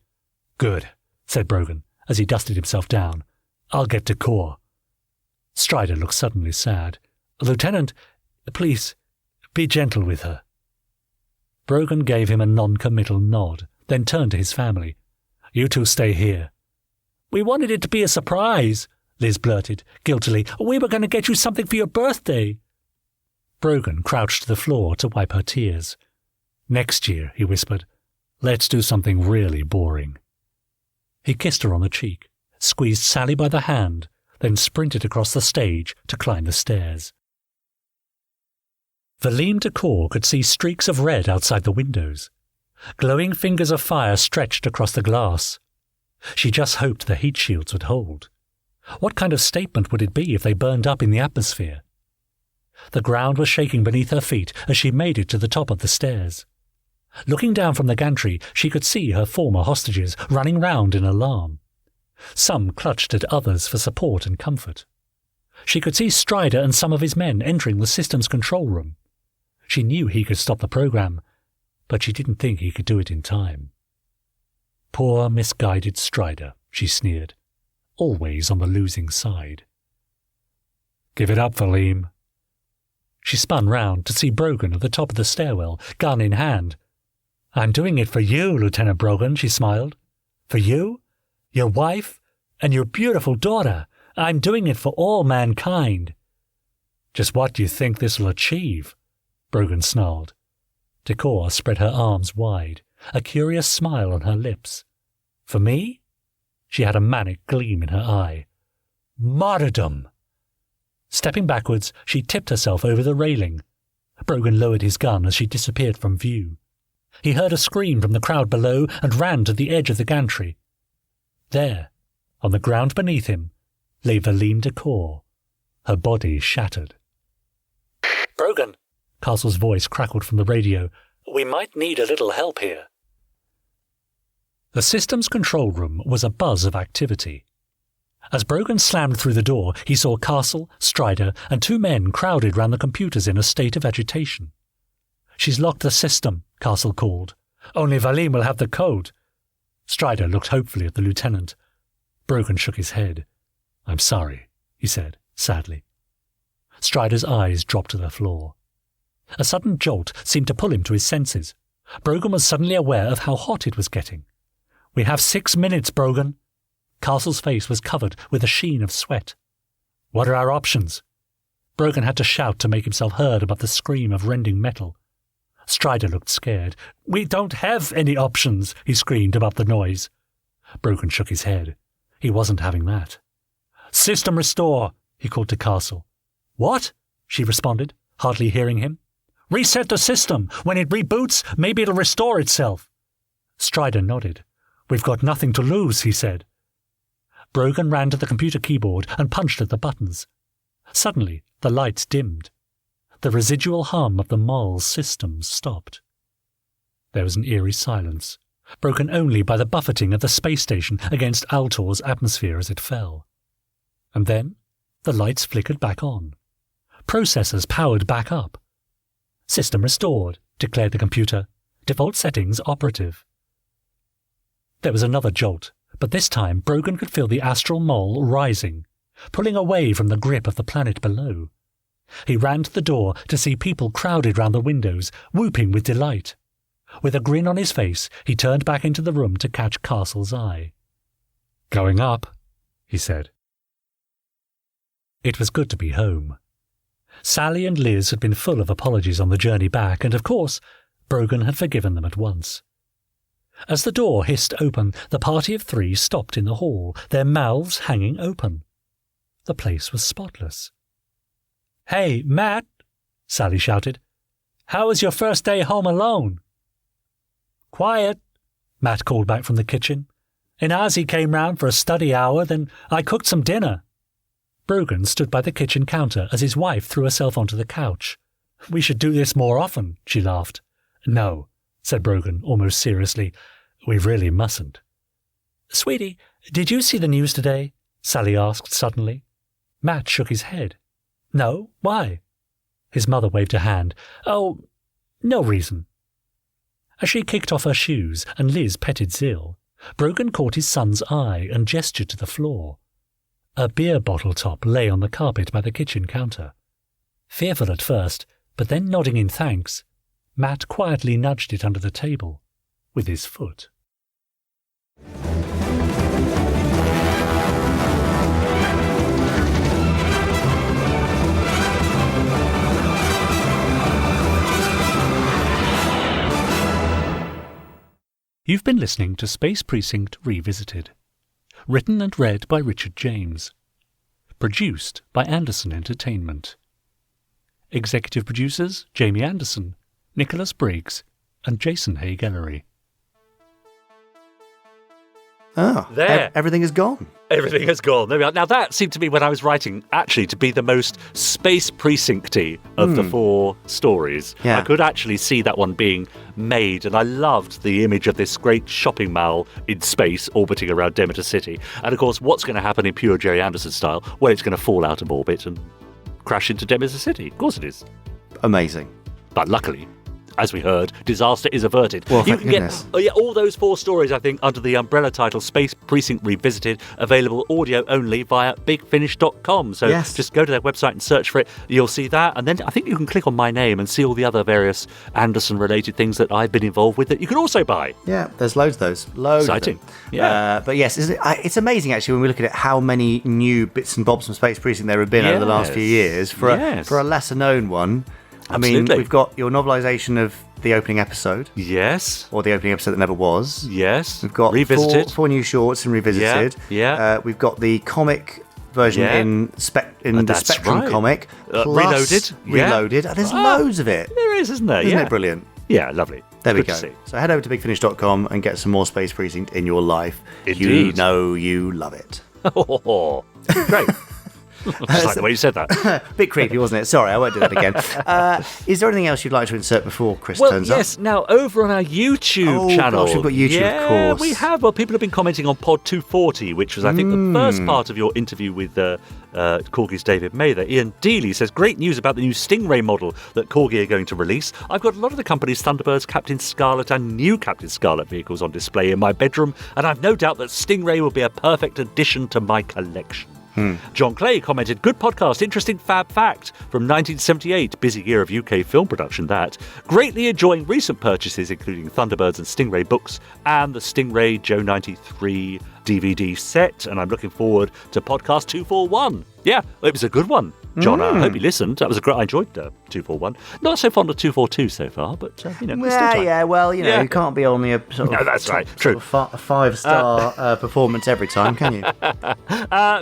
Good, said Brogan, as he dusted himself down. I'll get to Core. Strider looked suddenly sad. Lieutenant, please, be gentle with her. Brogan gave him a non-committal nod, then turned to his family. You two stay here. We wanted it to be a surprise, Liz blurted, guiltily. We were going to get you something for your birthday. Brogan crouched to the floor to wipe her tears. Next year, he whispered, let's do something really boring. He kissed her on the cheek, squeezed Sally by the hand, then sprinted across the stage to climb the stairs. Valim Decor could see streaks of red outside the windows. Glowing fingers of fire stretched across the glass. She just hoped the heat shields would hold. What kind of statement would it be if they burned up in the atmosphere? The ground was shaking beneath her feet as she made it to the top of the stairs. Looking down from the gantry, she could see her former hostages running round in alarm. Some clutched at others for support and comfort. She could see Strider and some of his men entering the system's control room. She knew he could stop the program, but she didn't think he could do it in time. Poor, misguided Strider, she sneered, always on the losing side. Give it up, Valim. She spun round to see Brogan at the top of the stairwell, gun in hand. I'm doing it for you, Lieutenant Brogan, she smiled. For you, your wife, and your beautiful daughter. I'm doing it for all mankind. Just what do you think this will achieve? Brogan snarled. Decor spread her arms wide, a curious smile on her lips. For me? She had a manic gleam in her eye. Martyrdom! Stepping backwards, she tipped herself over the railing. Brogan lowered his gun as she disappeared from view. He heard a scream from the crowd below and ran to the edge of the gantry. There, on the ground beneath him, lay Valim Decor, her body shattered. Brogan, Castle's voice crackled from the radio. We might need a little help here. The system's control room was a buzz of activity. As Brogan slammed through the door, he saw Castle, Strider, and two men crowded round the computers in a state of agitation. She's locked the system, Castle called. Only Valim will have the code. Strider looked hopefully at the lieutenant. Brogan shook his head. I'm sorry, he said, sadly. Strider's eyes dropped to the floor. A sudden jolt seemed to pull him to his senses. Brogan was suddenly aware of how hot it was getting. We have 6 minutes, Brogan. Castle's face was covered with a sheen of sweat. What are our options? Brogan had to shout to make himself heard above the scream of rending metal. Strider looked scared. We don't have any options, he screamed above the noise. Brogan shook his head. He wasn't having that. System restore, he called to Castle. What? She responded, hardly hearing him. Reset the system. When it reboots, maybe it'll restore itself. Strider nodded. We've got nothing to lose, he said. Brogan ran to the computer keyboard and punched at the buttons. Suddenly, the lights dimmed. The residual hum of the mole's systems stopped. There was an eerie silence, broken only by the buffeting of the space station against Altor's atmosphere as it fell. And then, the lights flickered back on. Processors powered back up. System restored, declared the computer. Default settings operative. There was another jolt, but this time Brogan could feel the astral mole rising, pulling away from the grip of the planet below. He ran to the door to see people crowded round the windows, whooping with delight. With a grin on his face, he turned back into the room to catch Castle's eye. "Going up," he said. It was good to be home. Sally and Liz had been full of apologies on the journey back, and of course, Brogan had forgiven them at once. As the door hissed open, the party of 3 stopped in the hall, their mouths hanging open. The place was spotless. "Hey, Matt," Sally shouted. "How was your first day home alone?" "Quiet," Matt called back from the kitchen. "And Ozzy came round for a study hour, then I cooked some dinner." Brogan stood by the kitchen counter as his wife threw herself onto the couch. "We should do this more often," she laughed. "No," said Brogan, almost seriously. "We really mustn't." "Sweetie, did you see the news today?" Sally asked suddenly. Matt shook his head. "No, why?" His mother waved a hand. "Oh, no reason." As she kicked off her shoes and Liz petted Zill, Brogan caught his son's eye and gestured to the floor. A beer bottle top lay on the carpet by the kitchen counter. Fearful at first, but then nodding in thanks, Matt quietly nudged it under the table with his foot. You've been listening to Space Precinct Revisited. Written and read by Richard James. Produced by Anderson Entertainment. Executive producers Jamie Anderson, Nicholas Briggs, and Jason Hay-Gellery. Oh, there. Everything is gone. Everything has gone. There we are. Now, that seemed to me, when I was writing, actually to be the most Space Precinct-y of the 4 stories. Yeah. I could actually see that one being made, and I loved the image of this great shopping mall in space orbiting around Demeter City. And, of course, what's going to happen in pure Gerry Anderson style? Well, it's going to fall out of orbit and crash into Demeter City. Of course it is. Amazing. But luckily, as we heard, disaster is averted. Well, you thank can goodness. get all those 4 stories, I think, under the umbrella title Space Precinct Revisited, available audio only via bigfinish.com. So just go to their website and search for it. You'll see that. And then I think you can click on my name and see all the other various Anderson-related things that I've been involved with that you can also buy. Yeah, there's loads of those. Loads Exciting. of them. Yeah. But yes, it's amazing, actually, when we look at it, how many new bits and bobs from Space Precinct there have been over the last few years. For a lesser-known one, Absolutely. I mean, we've got your novelisation of the opening episode. Yes. Or the opening episode that never was. Yes. We've got Revisited. four new shorts and Revisited. Yeah. We've got the comic version in the Spectrum right. comic. Plus Reloaded. Reloaded. There's loads of it. There is, isn't there? Isn't it brilliant? Yeah, lovely. There we Good to go. see. So head over to bigfinish.com and get some more Space Precinct in your life. Indeed. You know you love it. Oh, great. Just like the way you said that. Bit creepy, wasn't it? Sorry, I won't do that again. Is there anything else you'd like to insert before Chris turns up? Yes. Now, over on our YouTube channel. Gosh, we've got YouTube, of course. We have. Well, people have been commenting on Pod 240, which was, I think, the first part of your interview with Corgi's David Mather. Ian Dealey says, great news about the new Stingray model that Corgi are going to release. I've got a lot of the company's Thunderbirds, Captain Scarlet and new Captain Scarlet vehicles on display in my bedroom, and I've no doubt that Stingray will be a perfect addition to my collection. John Clay commented, good podcast, interesting fab fact from 1978, busy year of UK film production that. Greatly enjoying recent purchases including Thunderbirds and Stingray books and the Stingray Joe 93 DVD set, and I'm looking forward to podcast 241. Yeah, it was a good one. John, I hope you listened. That was a great. I enjoyed 241. Not so fond of 242 so far, but it's still time. Yeah. Well, you can't be only a sort of no, that's right. True. a 5-star performance every time, can you?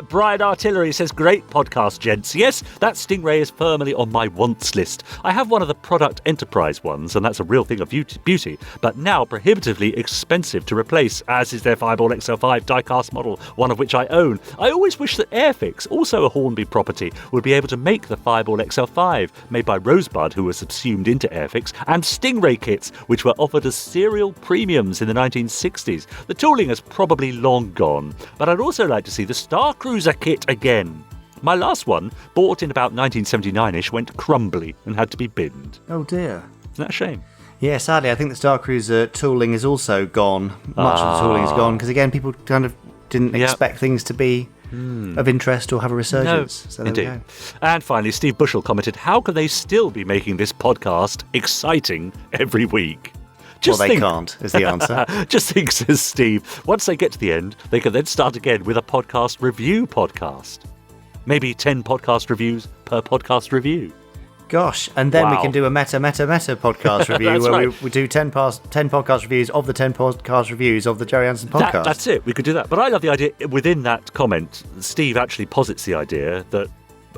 Brian Artillery says, great podcast, gents. Yes, that Stingray is firmly on my wants list. I have one of the product enterprise ones, and that's a real thing of beauty, but now prohibitively expensive to replace, as is their Fireball XL5 diecast model, one of which I own. I always wish that Airfix, also a Hornby property, would be able to make the Fireball XL5, made by Rosebud, who was subsumed into Airfix, and Stingray kits, which were offered as serial premiums in the 1960s. The tooling has probably long gone, but I'd also like to see the Star Cruiser kit again. My last one, bought in about 1979-ish, went crumbly and had to be binned. Oh dear. Isn't that a shame? Yeah, sadly, I think the Star Cruiser tooling is also gone. Much of the tooling is gone, because again, people kind of didn't expect things to be of interest or have a resurgence. No, so there indeed. we go. And finally, Steve Bushell commented, how can they still be making this podcast exciting every week? They can't, is the answer. Just think, says Steve, once they get to the end, they can then start again with a podcast review podcast. Maybe 10 podcast reviews per podcast review. Gosh, and then we can do a meta podcast review where we do 10 podcast reviews of the 10 podcast reviews of the Gerry Anderson podcast. That's it, we could do that. But I love the idea, within that comment, Steve actually posits the idea that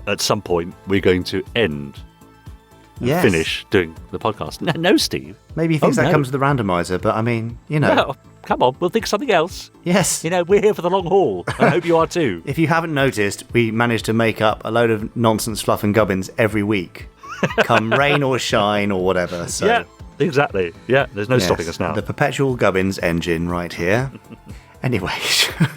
at some point we're going to end and finish doing the podcast. No, Steve. Maybe he thinks that comes with the randomizer, but I mean, Well, come on, we'll think of something else. Yes. We're here for the long haul. I hope you are too. If you haven't noticed, we managed to make up a load of nonsense, fluff and gubbins every week. Come rain or shine or whatever. So. Yeah, exactly. Yeah, there's no stopping us now. The perpetual gubbins engine right here. Anyway,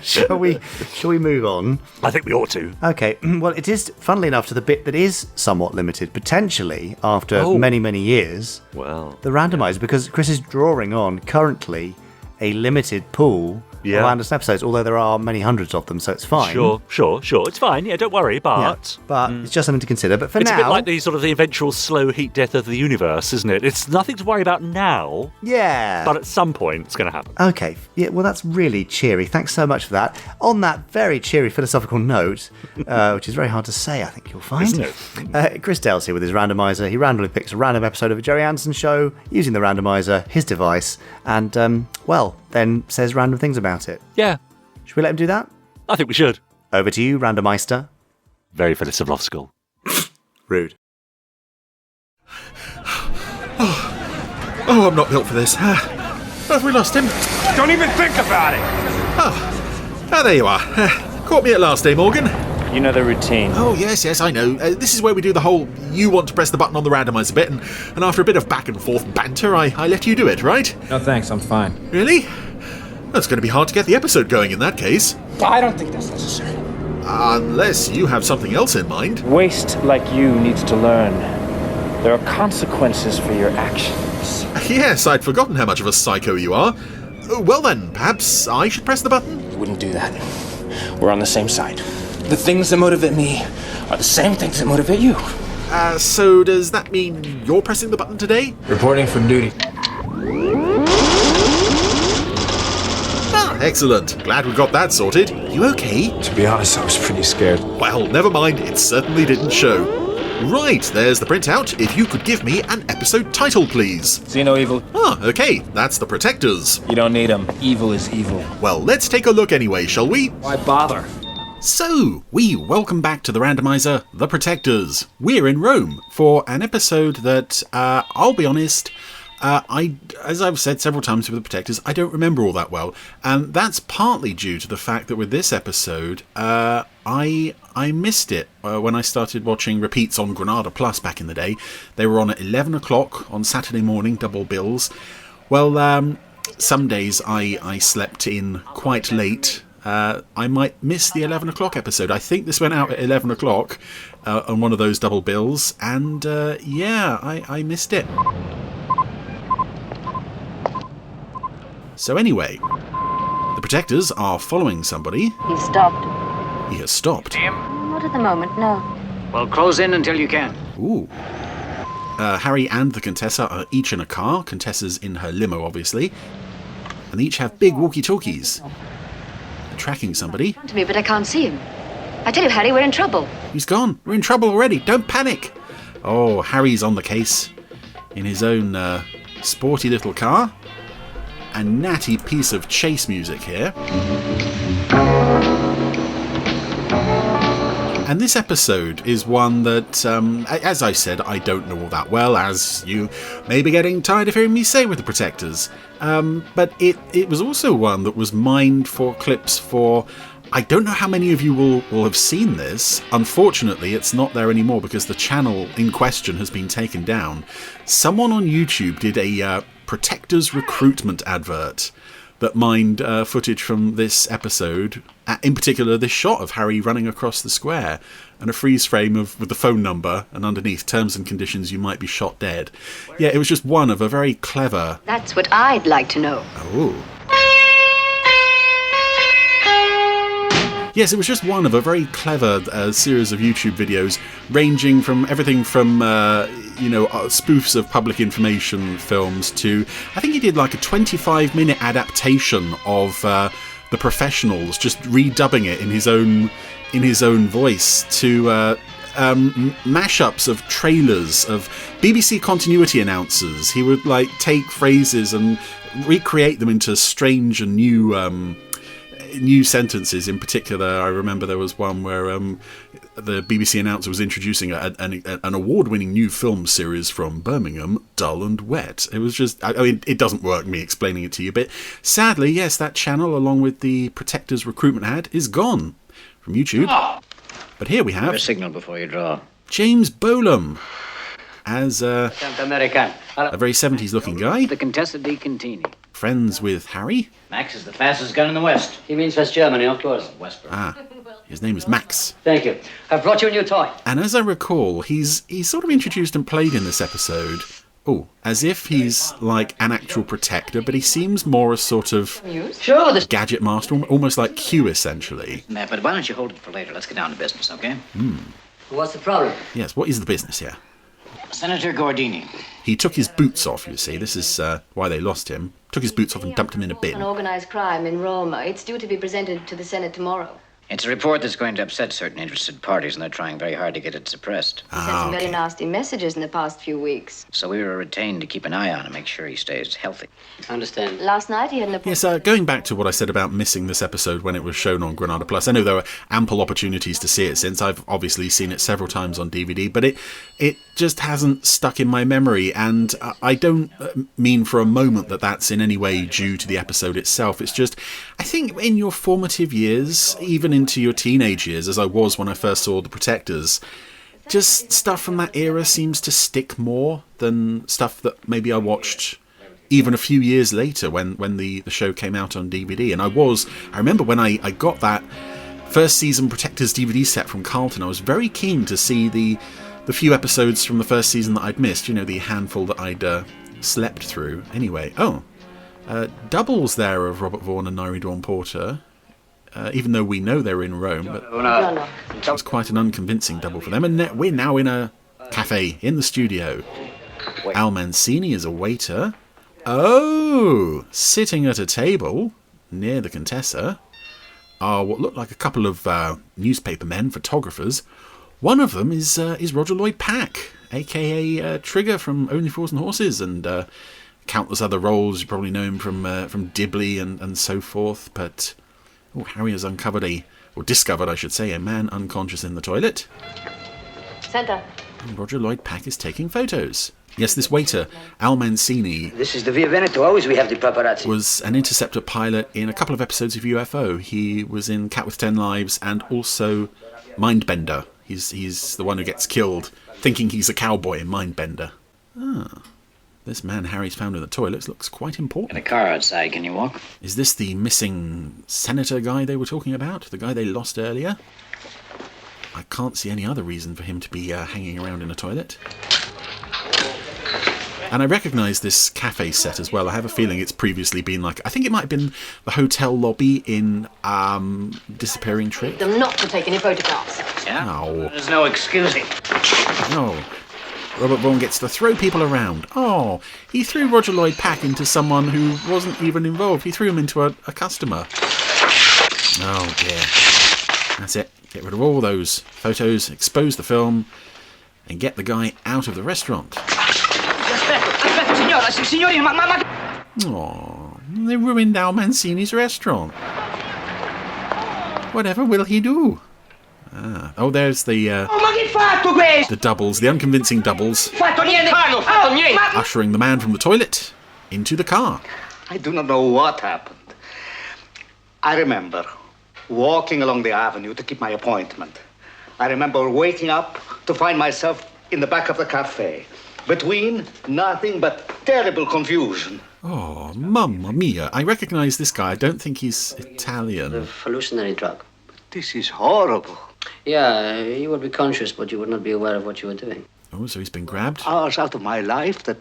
shall we move on? I think we ought to. Okay, well, it is, funnily enough, to the bit that is somewhat limited, potentially, after many, many years. Well, the randomizer, because Chris is drawing on, currently, a limited pool of Anderson episodes, although there are many hundreds of them, so it's fine. Sure. It's fine. Yeah, don't worry. But it's just something to consider. But for it's now, a bit like the eventual slow heat death of the universe, isn't it? It's nothing to worry about now. Yeah. But at some point, it's going to happen. Okay. Yeah. Well, that's really cheery. Thanks so much for that. On that very cheery philosophical note, which is very hard to say, I think you'll find. Isn't it? Chris Dale's here with his randomizer. He randomly picks a random episode of a Gerry Anderson show using the randomizer, his device, and then says random things about it. Yeah. Should we let him do that? I think we should. Over to you, Randomizer. Very philosophical. Rude. I'm not built for this. Have we lost him? Don't even think about it! There you are. Caught me at last, Morgan? You know the routine. Oh, yes, I know. This is where we do the whole you want to press the button on the randomizer bit, and after a bit of back and forth banter, I let you do it, right? No thanks, I'm fine. Really? That's going to be hard to get the episode going in that case. I don't think that's necessary. Unless you have something else in mind. Waste like you needs to learn. There are consequences for your actions. Yes, I'd forgotten how much of a psycho you are. Well then, perhaps I should press the button? You wouldn't do that. We're on the same side. The things that motivate me are the same things that motivate you. So does that mean you're pressing the button today? Reporting for duty. Excellent. Glad we got that sorted. You okay? To be honest, I was pretty scared. Well, never mind. It certainly didn't show. Right, there's the printout. If you could give me an episode title, please. See no evil. Okay. That's The Protectors. You don't need them. Evil is evil. Well, let's take a look anyway, shall we? Why bother? So, we welcome back to the randomizer, The Protectors. We're in Rome for an episode that, I'll be honest, as I've said several times with The Protectors, I don't remember all that well. And that's partly due to the fact that with this episode, I missed it when I started watching repeats on Granada Plus back in the day. They were on at 11 o'clock on Saturday morning, double bills. Well, some days I slept in quite late. I might miss the 11 o'clock episode. I think this went out at 11 o'clock on one of those double bills. And I missed it. So anyway, the Protectors are following somebody. He stopped. He has stopped. Not at the moment, no. Well, close in until you can. Ooh. Harry and the Contessa are each in a car. Contessa's in her limo, obviously. And they each have big walkie-talkies. They're tracking somebody. To me, but I can't see him. I tell you, Harry, we're in trouble. He's gone. We're in trouble already. Don't panic. Oh, Harry's on the case in his own sporty little car. A natty piece of chase music here. And this episode is one that, as I said, I don't know all that well, as you may be getting tired of hearing me say with the Protectors. But it was also one that was mined for clips for... I don't know how many of you will have seen this. Unfortunately, it's not there anymore because the channel in question has been taken down. Someone on YouTube did a Protectors recruitment advert that mined footage from this episode, in particular this shot of Harry running across the square, and a freeze frame with the phone number, and underneath terms and conditions, you might be shot dead. Yeah, it was just one of a very clever... That's what I'd like to know. Oh. Yes, it was just one of a very clever series of YouTube videos, ranging from everything from, spoofs of public information films to... I think he did like a 25-minute adaptation of The Professionals, just redubbing it in his own voice, to mashups of trailers of BBC continuity announcers. He would like take phrases and recreate them into strange and new sentences. In particular, I remember there was one where the BBC announcer was introducing an award-winning new film series from Birmingham, Dull and Wet. It was just, I mean, it doesn't work me explaining it to you, but sadly, yes, that channel, along with the Protectors recruitment ad, is gone from YouTube. But here we have... a signal before you draw. James Bolam as a very 70s-looking guy. The Contessa di Contini. Friends with Harry. Max is the fastest gun in the West. He means West Germany, of course. Ah, his name is Max. Thank you. I've brought you a new toy. And as I recall, he's sort of introduced and played in this episode, as if he's like an actual Protector, but he seems more a sort of gadget master, almost like Q, essentially. But why don't you hold it for later? Let's get down to business, okay? What's the problem? Yes, what is the business here? Senator Gordini. He took his boots off, you see. This is why they lost him. Took his boots off and dumped him in a bin. On organized crime in Roma. It's due to be presented to the Senate tomorrow. It's a report that's going to upset certain interested parties, and they're trying very hard to get it suppressed. He sent some very nasty messages in the past few weeks. So we were retained to keep an eye on him, make sure he stays healthy. I understand. Last night he had an appointment. Yes, going back to what I said about missing this episode when it was shown on Granada Plus, I know there were ample opportunities to see it since. I've obviously seen it several times on DVD, but it just hasn't stuck in my memory, and I don't mean for a moment that that's in any way due to the episode itself. It's just, I think in your formative years, even into your teenage years, as I was when I first saw The Protectors, just stuff from that era seems to stick more than stuff that maybe I watched even a few years later when the show came out on DVD. And I remember when I got that first season Protectors DVD set from Carlton, I was very keen to see the few episodes from the first season that I'd missed, the handful that I'd slept through. Anyway, doubles there of Robert Vaughan and Nairi Dawn Porter, even though we know they're in Rome, but it was quite an unconvincing double for them. And we're now in a cafe in the studio. Al Mancini is a waiter. Oh, sitting at a table near the Contessa are what look like a couple of newspaper men, photographers. One of them is Roger Lloyd Pack, a.k.a. Trigger from Only Fools and Horses, and countless other roles. You probably know him from Dibley and so forth. But Harry has discovered, I should say, a man unconscious in the toilet. Santa. And Roger Lloyd Pack is taking photos. Yes, this waiter, Al Mancini. This is the Via Veneto. Always we have the paparazzi. Was an Interceptor pilot in a couple of episodes of UFO. He was in Cat with 10 Lives and also Mindbender. He's the one who gets killed thinking he's a cowboy in Mindbender. This man Harry's found in the toilets looks quite important. Got a car outside, can you walk? Is this the missing senator guy they were talking about? The guy they lost earlier? I can't see any other reason for him to be hanging around in a toilet. And I recognise this cafe set as well. I have a feeling it's previously been I think it might have been the hotel lobby in Disappearing Trick. Them not to take any photographs. Yeah? Oh. There's no excusing. Oh. Robert Vaughan gets to throw people around. Oh, he threw Roger Lloyd Pack into someone who wasn't even involved. He threw him into a customer. Oh, dear. That's it. Get rid of all those photos, expose the film, and get the guy out of the restaurant. Oh, they ruined Al Mancini's restaurant. Whatever will he do? Oh, there's the doubles, the unconvincing doubles, ushering the man from the toilet into the car. I do not know what happened. I remember walking along the avenue to keep my appointment. I remember waking up to find myself in the back of the cafe, between nothing but terrible confusion. Oh, mamma mia. I recognize this guy. I don't think he's Italian. The hallucinatory drug. This is horrible. Yeah, you would be conscious, but you would not be aware of what you were doing. Oh, so he's been grabbed? Hours out of my life that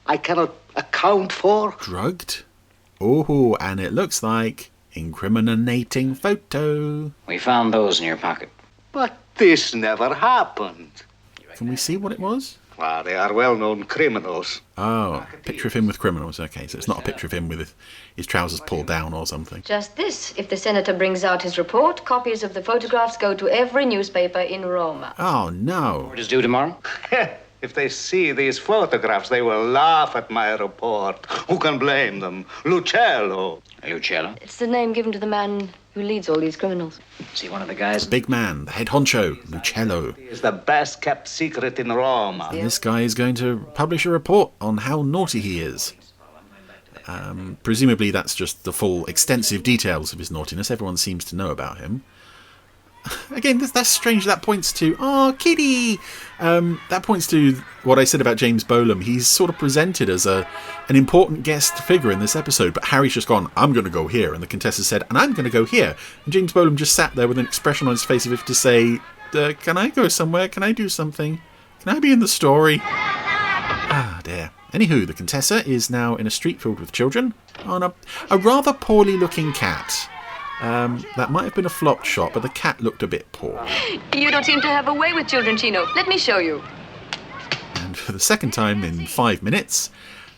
I cannot account for. Drugged? Oh, and it looks like incriminating photo. We found those in your pocket. But this never happened. Can we see what it was? Well, they are well-known criminals. Oh, picture of him with criminals. Okay, so it's not a picture of him with his trousers pulled down or something. Just this. If the senator brings out his report, copies of the photographs go to every newspaper in Roma. Oh, no. Report is due tomorrow? If they see these photographs, they will laugh at my report. Who can blame them? Lucello. Lucello? It's the name given to the man who leads all these criminals. See one of the guys? The big man, the head honcho, Lucello. He is the best kept secret in Roma. And this guy is going to publish a report on how naughty he is. Presumably that's just the full extensive details of his naughtiness. Everyone seems to know about him. Again, that's strange. That points to, oh, Kitty! That points to what I said about James Bolam. He's sort of presented as an important guest figure in this episode, but Harry's just gone, I'm going to go here. And the Contessa said, and I'm going to go here. And James Bolam just sat there with an expression on his face as if to say, can I go somewhere? Can I do something? Can I be in the story? Ah, dear. Anywho, the Contessa is now in a street filled with children on a rather poorly looking cat. That might have been a flopped shot, but the cat looked a bit poor. You don't seem to have a way with children, Chino. Let me show you. And for the second time in 5 minutes,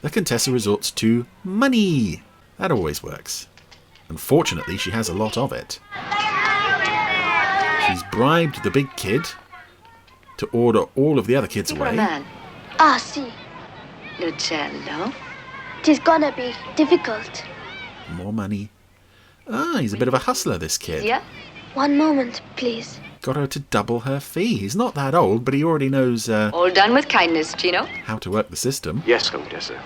the Contessa resorts to money. That always works. Unfortunately, she has a lot of it. She's bribed the big kid to order all of the other kids away. Man. Ah, si. Lucello. It is gonna be difficult. More money. Ah, he's a bit of a hustler, this kid. Yeah? One moment, please. Got her to double her fee. He's not that old, but he already knows All done with kindness, Chino. how to work the system. Yes, Contessa.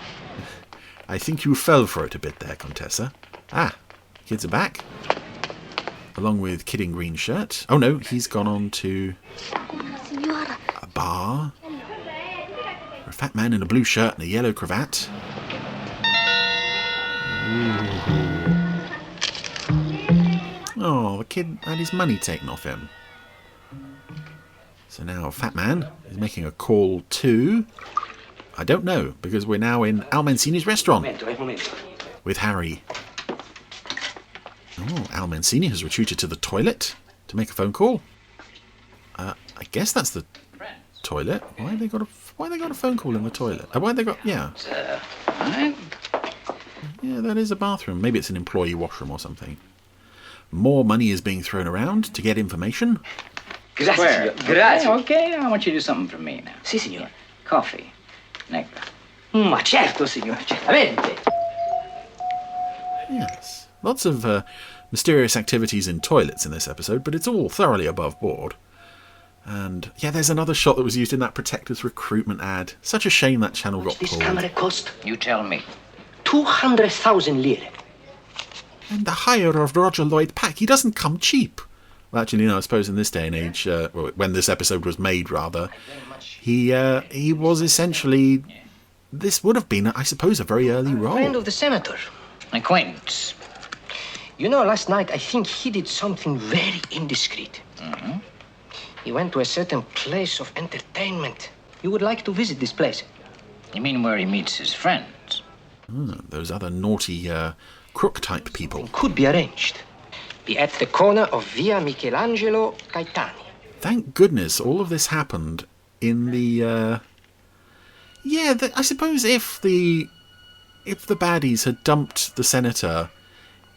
I think you fell for it a bit there, Contessa. Ah, kids are back. Along with Kid in green shirt. Oh no, he's gone on to Signora. a bar. A fat man in a blue shirt and a yellow cravat. Ooh. Oh, the kid had his money taken off him. So now Fat Man is making a call to... I don't know, because we're now in Al Mancini's restaurant with Harry. Oh, Al Mancini has retreated to the toilet to make a phone call. I guess that's the toilet. Why they got a phone call in the toilet? Why they got... Yeah. Yeah, that is a bathroom. Maybe it's an employee washroom or something. More money is being thrown around to get information. Grazie. Grazie. Okay, I want you to do something for me now. Si, signore. Coffee. Nectar. Ma certo, signore. Certamente. Yes. Lots of mysterious activities in toilets in this episode, but it's all thoroughly above board. And, yeah, there's another shot that was used in that Protector's recruitment ad. Such a shame that channel got pulled. This camera cost? You tell me. 200,000 lire. And the hire of Roger Lloyd Pack, he doesn't come cheap. Well, actually, no, I suppose in this day and age, when this episode was made, rather, he was essentially... This would have been, I suppose, a very early role. Friend of the senator. Acquaintance. You know, last night, I think he did something very indiscreet. Mm-hmm. He went to a certain place of entertainment. You would like to visit this place? You mean where he meets his friends? Those other naughty crook-type people. Could be arranged. Be at the corner of Via Michelangelo Caetani. Thank goodness all of this happened in the... I suppose if the baddies had dumped the senator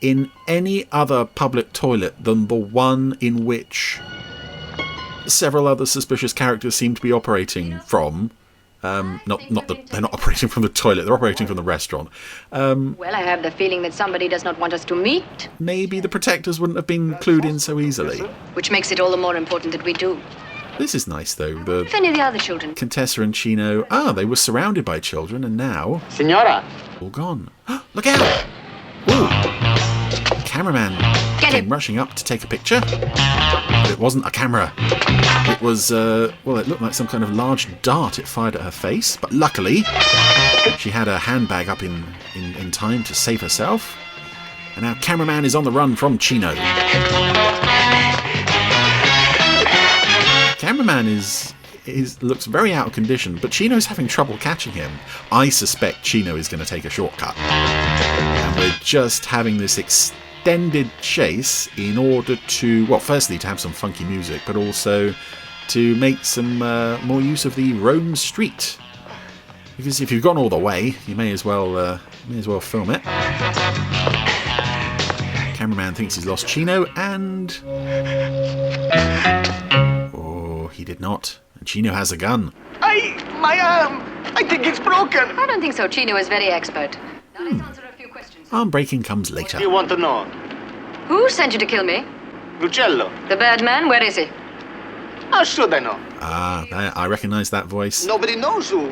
in any other public toilet than the one in which several other suspicious characters seem to be operating from. They're not operating from the toilet, they're operating from the restaurant. Well, I have the feeling that somebody does not want us to meet. Maybe the Protectors wouldn't have been clued in so easily. Which makes it all the more important that we do. This is nice, though. If any of the other children... Contessa and Chino, they were surrounded by children, and now... Signora! All gone. Look out! Ooh! The cameraman came rushing up to take a picture. But it wasn't a camera. It was, it looked like some kind of large dart it fired at her face. But luckily, she had her handbag up in time to save herself. And now cameraman is on the run from Chino. Cameraman looks very out of condition, but Chino's having trouble catching him. I suspect Chino is going to take a shortcut. And we're just having this extended chase in order to, firstly to have some funky music, but also to make some more use of the Rome street. Because if you've gone all the way, you may as well film it. Cameraman thinks he's lost Chino, and he did not. And Chino has a gun. My arm! I think it's broken! I don't think so. Chino is very expert. Now let's answer a few questions. Arm breaking comes later. What do you want to know? Who sent you to kill me? Lucello. The bad man? Where is he? How should I know? I recognise that voice. Nobody knows who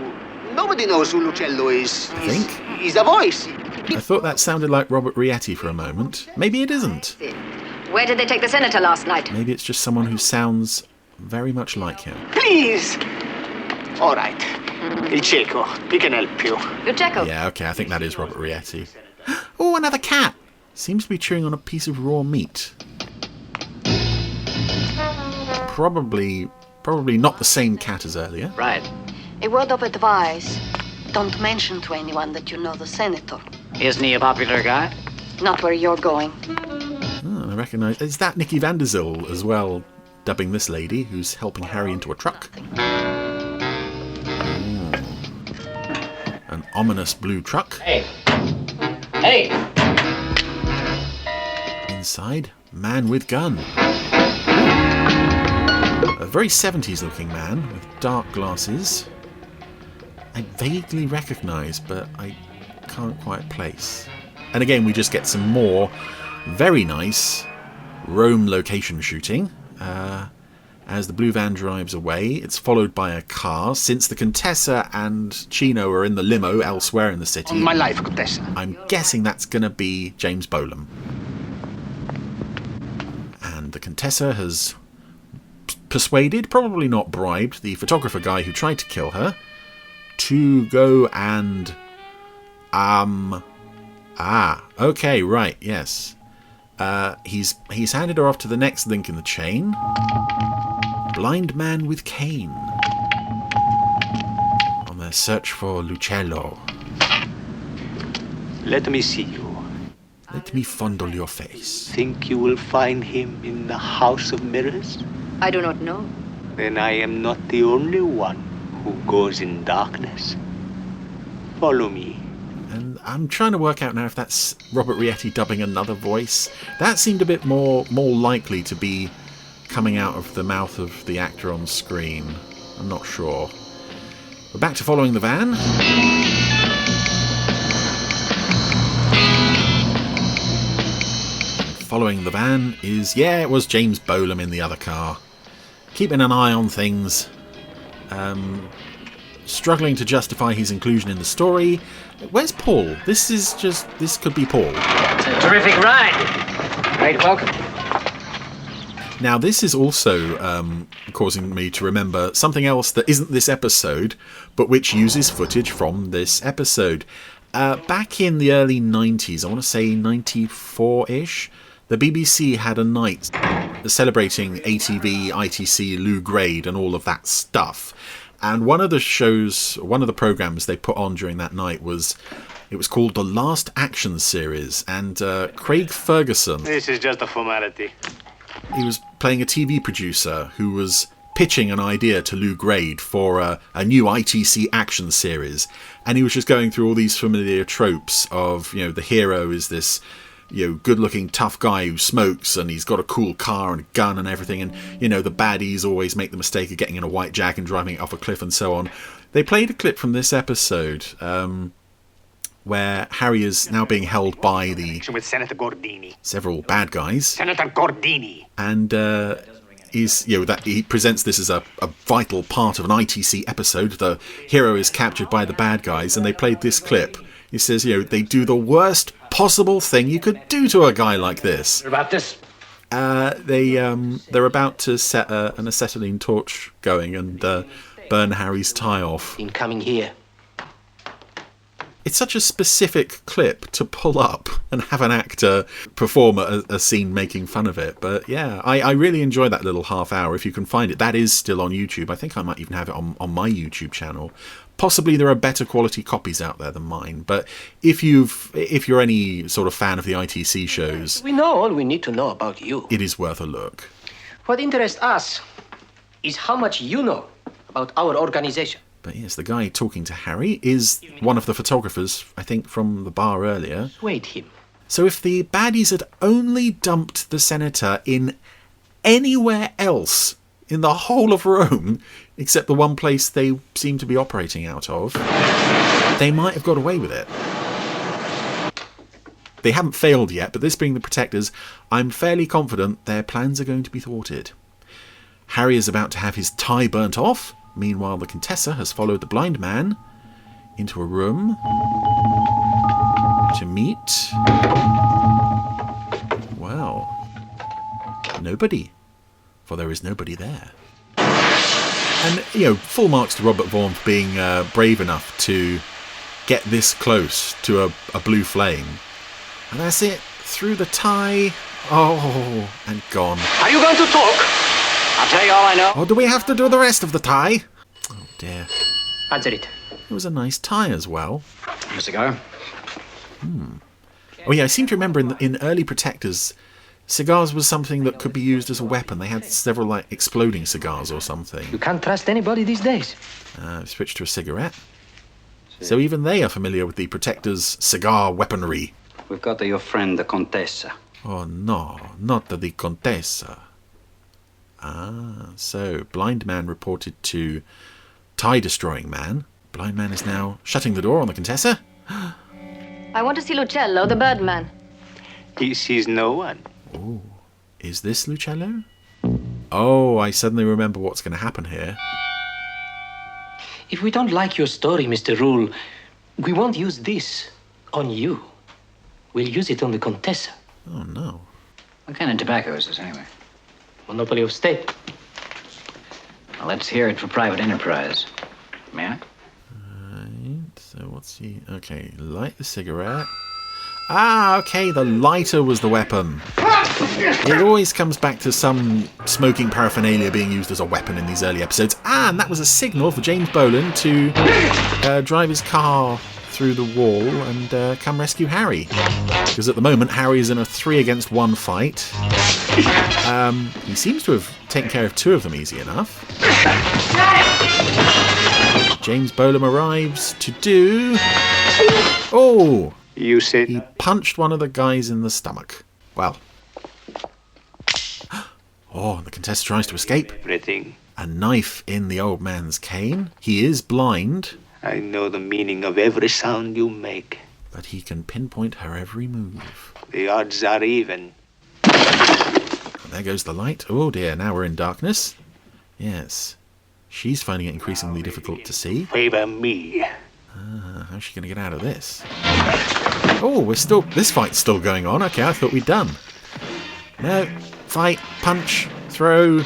Lucello is. I think. He's a voice. I thought that sounded like Robert Rietti for a moment. Maybe it isn't. Where did they take the senator last night? Maybe it's just someone who sounds very much like him. Please! All right. Il Cieco. He can help you. You Cieco? Yeah, okay, I think that is Robert Rietti. Oh, another cat! Seems to be chewing on a piece of raw meat. Probably not the same cat as earlier. Right. A word of advice. Don't mention to anyone that you know the senator. Isn't he a popular guy? Not where you're going. I recognise... Is that Nikki van der Zyl as well, dubbing this lady who's helping Harry into a truck? An ominous blue truck. Hey! Inside, man with gun. A very 70s looking man with dark glasses. I vaguely recognise, but I can't quite place. And again, we just get some more very nice Rome location shooting. As the blue van drives away, it's followed by a car. Since the Contessa and Chino are in the limo elsewhere in the city, On my life, Contessa. I'm guessing that's going to be James Bolam. And the Contessa has persuaded, probably not bribed, the photographer guy who tried to kill her to go and... okay, right, yes. He's handed her off to the next link in the chain. Blind man with cane. On their search for Lucello. Let me see you. Let me fondle your face. Think you will find him in the House of Mirrors? I do not know. Then I am not the only one who goes in darkness. Follow me. And I'm trying to work out now if that's Robert Rietti dubbing another voice. That seemed a bit more likely to be coming out of the mouth of the actor on screen. I'm not sure. We're back to following the van. Following the van is, it was James Bolam in the other car. Keeping an eye on things. Struggling to justify his inclusion in the story. Where's Paul? This could be Paul. It's a terrific ride. Great welcome. Now, this is also causing me to remember something else that isn't this episode, but which uses footage from this episode. Back in the early 90s, I want to say 94-ish, the BBC had a night celebrating ATV, ITC, Lou Grade and all of that stuff. And one of the programs they put on during that night was called The Last Action Series. And Craig Ferguson... This is just a formality. He was playing a TV producer who was pitching an idea to Lou Grade for a new ITC action series. And he was just going through all these familiar tropes of, the hero is this good-looking tough guy who smokes and he's got a cool car and a gun and everything, and the baddies always make the mistake of getting in a white Jag and driving it off a cliff and so on. They played a clip from this episode where Harry is now being held by With Senator Gordini. several bad guys, Senator Gordini. and that he presents this as a vital part of an ITC episode. The hero is captured by the bad guys, and they played this clip. He says, they do the worst possible thing you could do to a guy like this. What about this? They're about to set an acetylene torch going and burn Harry's tie off. In coming here. It's such a specific clip to pull up and have an actor perform a scene making fun of it. But yeah, I really enjoy that little half hour. If you can find it, that is still on YouTube. I think I might even have it on my YouTube channel. Possibly there are better quality copies out there than mine. But if you're any sort of fan of the ITC shows, We know all we need to know about you. it is worth a look. What interests us is how much you know about our organization. But yes, the guy talking to Harry is one of the photographers, I think, from the bar earlier. Wait him. So if the baddies had only dumped the senator in anywhere else in the whole of Rome, except the one place they seem to be operating out of, they might have got away with it. They haven't failed yet, but this being the Protectors, I'm fairly confident their plans are going to be thwarted. Harry is about to have his tie burnt off. Meanwhile, the Contessa has followed the blind man into a room to meet... well, nobody. For there is nobody there. And, full marks to Robert Vaughn for being brave enough to get this close to a blue flame. And that's it. Through the tie. Oh, and gone. Are you going to talk? I'll tell you all I know. Oh, do we have to do the rest of the tie? Oh, dear. Answer it. It was a nice tie as well. A cigar? Oh, yeah, I seem to remember in early Protectors, cigars was something that could be used as a weapon. They had several, exploding cigars or something. You can't trust anybody these days. I've switched to a cigarette. So even they are familiar with the Protectors' cigar weaponry. We've got your friend, the Contessa. Oh, no, not the Contessa. So blind man reported to tie-destroying man. Blind man is now shutting the door on the Contessa. I want to see Lucello, the Birdman. He sees no one. Oh, is this Lucello? Oh, I suddenly remember what's going to happen here. If we don't like your story, Mr. Rule, we won't use this on you. We'll use it on the Contessa. Oh, no. What kind of tobacco is this, anyway? Monopoly of state. Well, let's hear it for private enterprise. May I? Right, so what's he... Okay, light the cigarette. Okay, the lighter was the weapon. It always comes back to some smoking paraphernalia being used as a weapon in these early episodes. And that was a signal for James Boland to drive his car through the wall and come rescue Harry. Because at the moment, Harry is in a 3-against-1 fight. He seems to have taken care of 2 of them easy enough. James Bolam arrives to do... Oh! You said... He punched one of the guys in the stomach. Well. Oh, the Contessa tries to escape. Everything. A knife in the old man's cane. He is blind. I know the meaning of every sound you make. But he can pinpoint her every move. The odds are even. And there goes the light. Oh dear, now we're in darkness. Yes. She's finding it increasingly difficult to see. Favor me. How's she going to get out of this? Oh, this fight's still going on. Okay, I thought we'd done. No. Fight. Punch. Throw.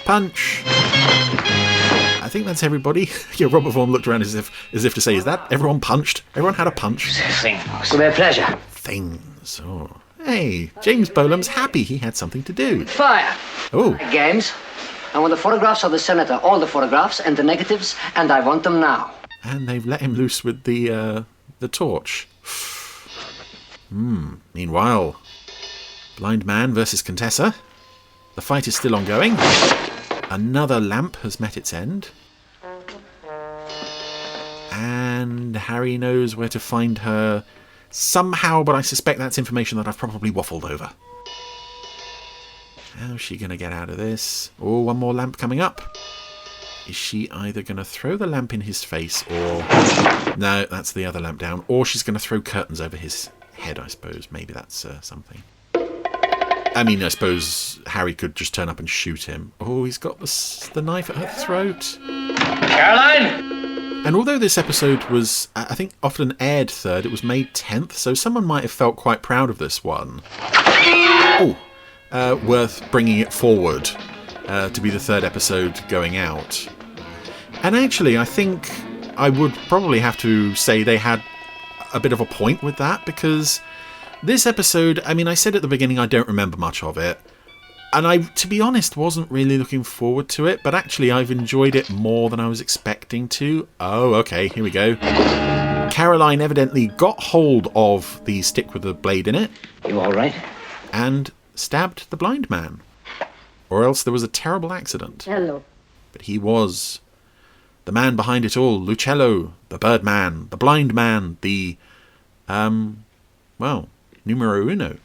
Punch. I think that's everybody. Yeah, Robert Vaughn looked around as if to say, is that everyone punched? Everyone had a punch? Things. With their pleasure. Things. Oh. Hey, James Bolam's happy he had something to do. Fire. Oh. Games. I want the photographs of the senator, all the photographs and the negatives, and I want them now. And they've let him loose with the torch. Meanwhile, blind man versus Contessa. The fight is still ongoing. Another lamp has met its end. And Harry knows where to find her somehow, but I suspect that's information that I've probably waffled over. How's she going to get out of this? Oh, one more lamp coming up. Is she either going to throw the lamp in his face or... No, that's the other lamp down. Or she's going to throw curtains over his head, I suppose. Maybe that's something. I mean, I suppose Harry could just turn up and shoot him. Oh, he's got the knife at her throat. Caroline! And although this episode was, I think, often aired 3rd, it was made 10th, so someone might have felt quite proud of this one. Oh, worth bringing it forward to be the 3rd episode going out. And actually, I think I would probably have to say they had a bit of a point with that, because this episode, I mean, I said at the beginning I don't remember much of it, and I, to be honest, wasn't really looking forward to it, but actually I've enjoyed it more than I was expecting to. Oh, okay, here we go. Caroline evidently got hold of the stick with the blade in it. You all right? And stabbed the blind man. Or else there was a terrible accident. Hello. But he was the man behind it all, Lucello, the Birdman, the blind man, the, well, numero uno.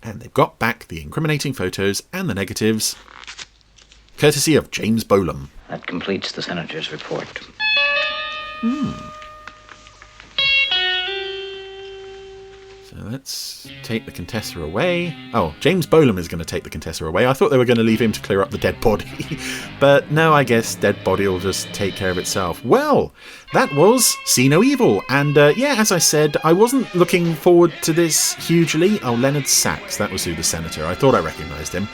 And they've got back the incriminating photos and the negatives, courtesy of James Bolam. That completes the senator's report. So let's take the Contessa away. Oh, James Bolam is going to take the Contessa away. I thought they were going to leave him to clear up the dead body. But no, I guess dead body will just take care of itself. Well, that was See No Evil. And yeah, as I said, I wasn't looking forward to this hugely. Oh, Leonard Sachs, that was who the senator. I thought I recognised him.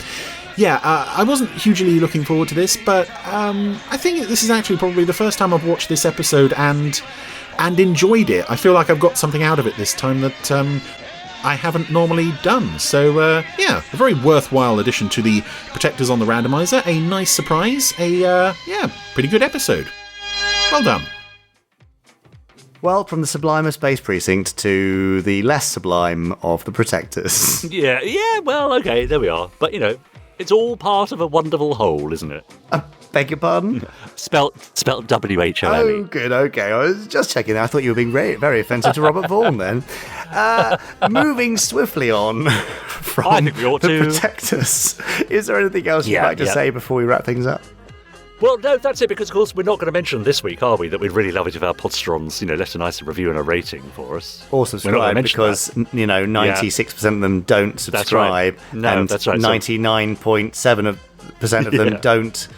Yeah, I wasn't hugely looking forward to this, but I think this is actually probably the first time I've watched this episode and enjoyed it. I feel like I've got something out of it this time that I haven't normally done. So, yeah, a very worthwhile addition to the Protectors on the Randomiser. A nice surprise. Yeah, pretty good episode. Well done. Well, from the sublime of Space Precinct to the less sublime of the Protectors. Yeah, well, okay, there we are. But, you know, it's all part of a wonderful whole, isn't it? Beg your pardon? Spelt WHOLE. Oh, good, okay. I was just checking that. I thought you were being very, very offensive to Robert Vaughan then. Moving swiftly on from I think we ought the to... Protectors. Is there anything else you'd like to say before we wrap things up? Well, no, that's it, because, of course, we're not going to mention this week, are we, that we'd really love it if our Podsterons, left a nice review and a rating for us. Or subscribe, because, 96% of them don't subscribe. That's right. No, and that's right. 99.7% of them don't...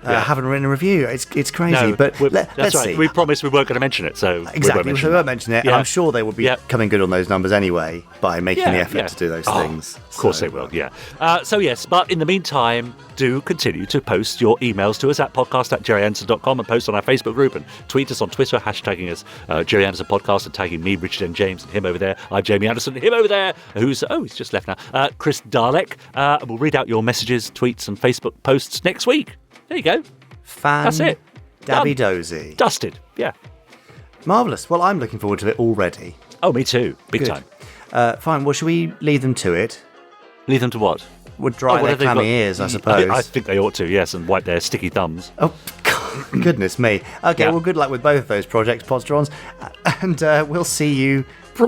haven't written a review. It's crazy, no, but let's right. see. We promised we weren't going to mention it, so exactly. We won't mention it, and I'm sure they will be coming good on those numbers anyway by making the effort to do those things. Of course they will. Yeah. So yes, but in the meantime, do continue to post your emails to us at podcast@gerryanderson.com and post on our Facebook group and tweet us on Twitter, hashtagging us Gerry Anderson Podcast and tagging me, Richard and James, and him over there. I'm Jamie Anderson, him over there, who's he's just left now. Chris Dalek. We'll read out your messages, tweets, and Facebook posts next week. There you go. That's it. Dabby dozy. Dusted. Yeah. Marvellous. Well, I'm looking forward to it already. Oh, me too. Big time. Fine. Well, shall we leave them to it? Leave them to what? Would dry their clammy ears, I suppose. I think they ought to, yes, and wipe their sticky thumbs. Oh, goodness me. Okay, well, good luck with both of those projects, Podsterons, and we'll see you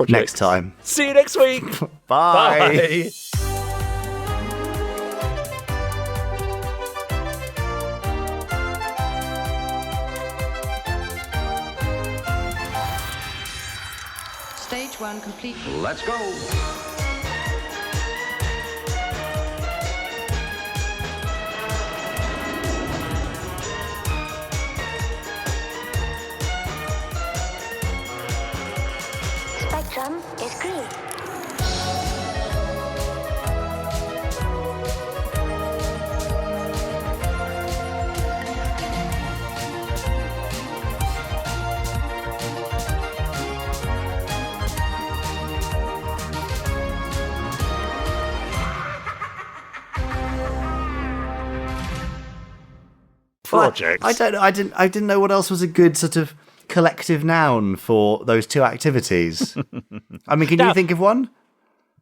next time. See you next week. Bye. Bye. Stage 1 complete. Let's go. Spectrum is green. Projects. I don't know. I didn't know what else was a good sort of collective noun for those two activities. I mean, can you think of one?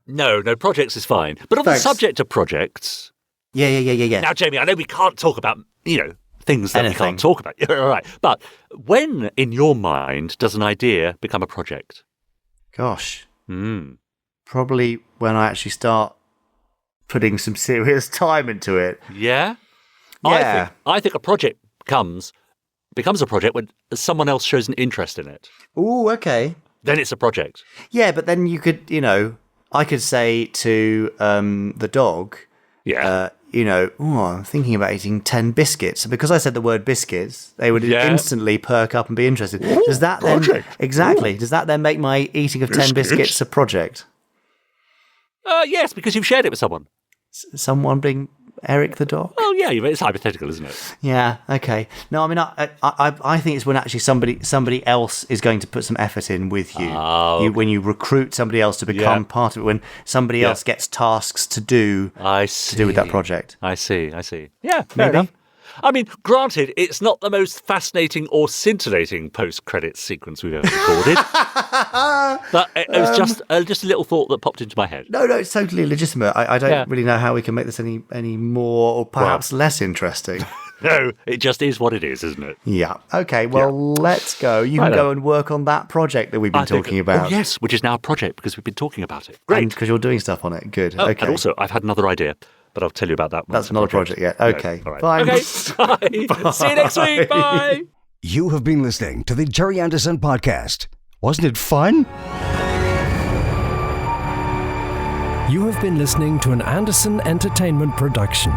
No, projects is fine. But on the subject of projects... Yeah. Now, Jamie, I know we can't talk about, things that we can't talk about. All right. But when, in your mind, does an idea become a project? Gosh. Probably when I actually start putting some serious time into it. Yeah? Yeah. I think a project becomes a project when someone else shows an interest in it. Ooh, okay. Then it's a project. Yeah, but then you could, I could say to the dog, I'm thinking about eating 10 biscuits. And because I said the word biscuits, they would instantly perk up and be interested. Ooh, does that project. then exactly? Does that then make my eating of 10 biscuits a project? Yes, because you've shared it with someone. Someone being Eric the dog? Oh yeah, it's hypothetical, isn't it? Yeah. Okay. No, I mean, I think it's when actually somebody else is going to put some effort in with you. When you recruit somebody else to become part of it. When somebody else gets tasks to do. To do with that project. I see. Yeah, fair enough. I mean, granted, it's not the most fascinating or scintillating post-credits sequence we've ever recorded. But it was just a little thought that popped into my head. No, it's totally legitimate. I don't really know how we can make this any more or perhaps less interesting. No, it just is what it is, isn't it? Yeah. Okay, well, let's go. You can go and work on that project that we've been talking about. Oh, yes, which is now a project because we've been talking about it. Great. Because you're doing stuff on it. Good. Okay. And also, I've had another idea. But I'll tell you about that one. That's not a project yet. Okay. All right. Bye. Okay. Bye. See you next week. Bye. You have been listening to the Gerry Anderson Podcast. Wasn't it fun? You have been listening to an Anderson Entertainment production.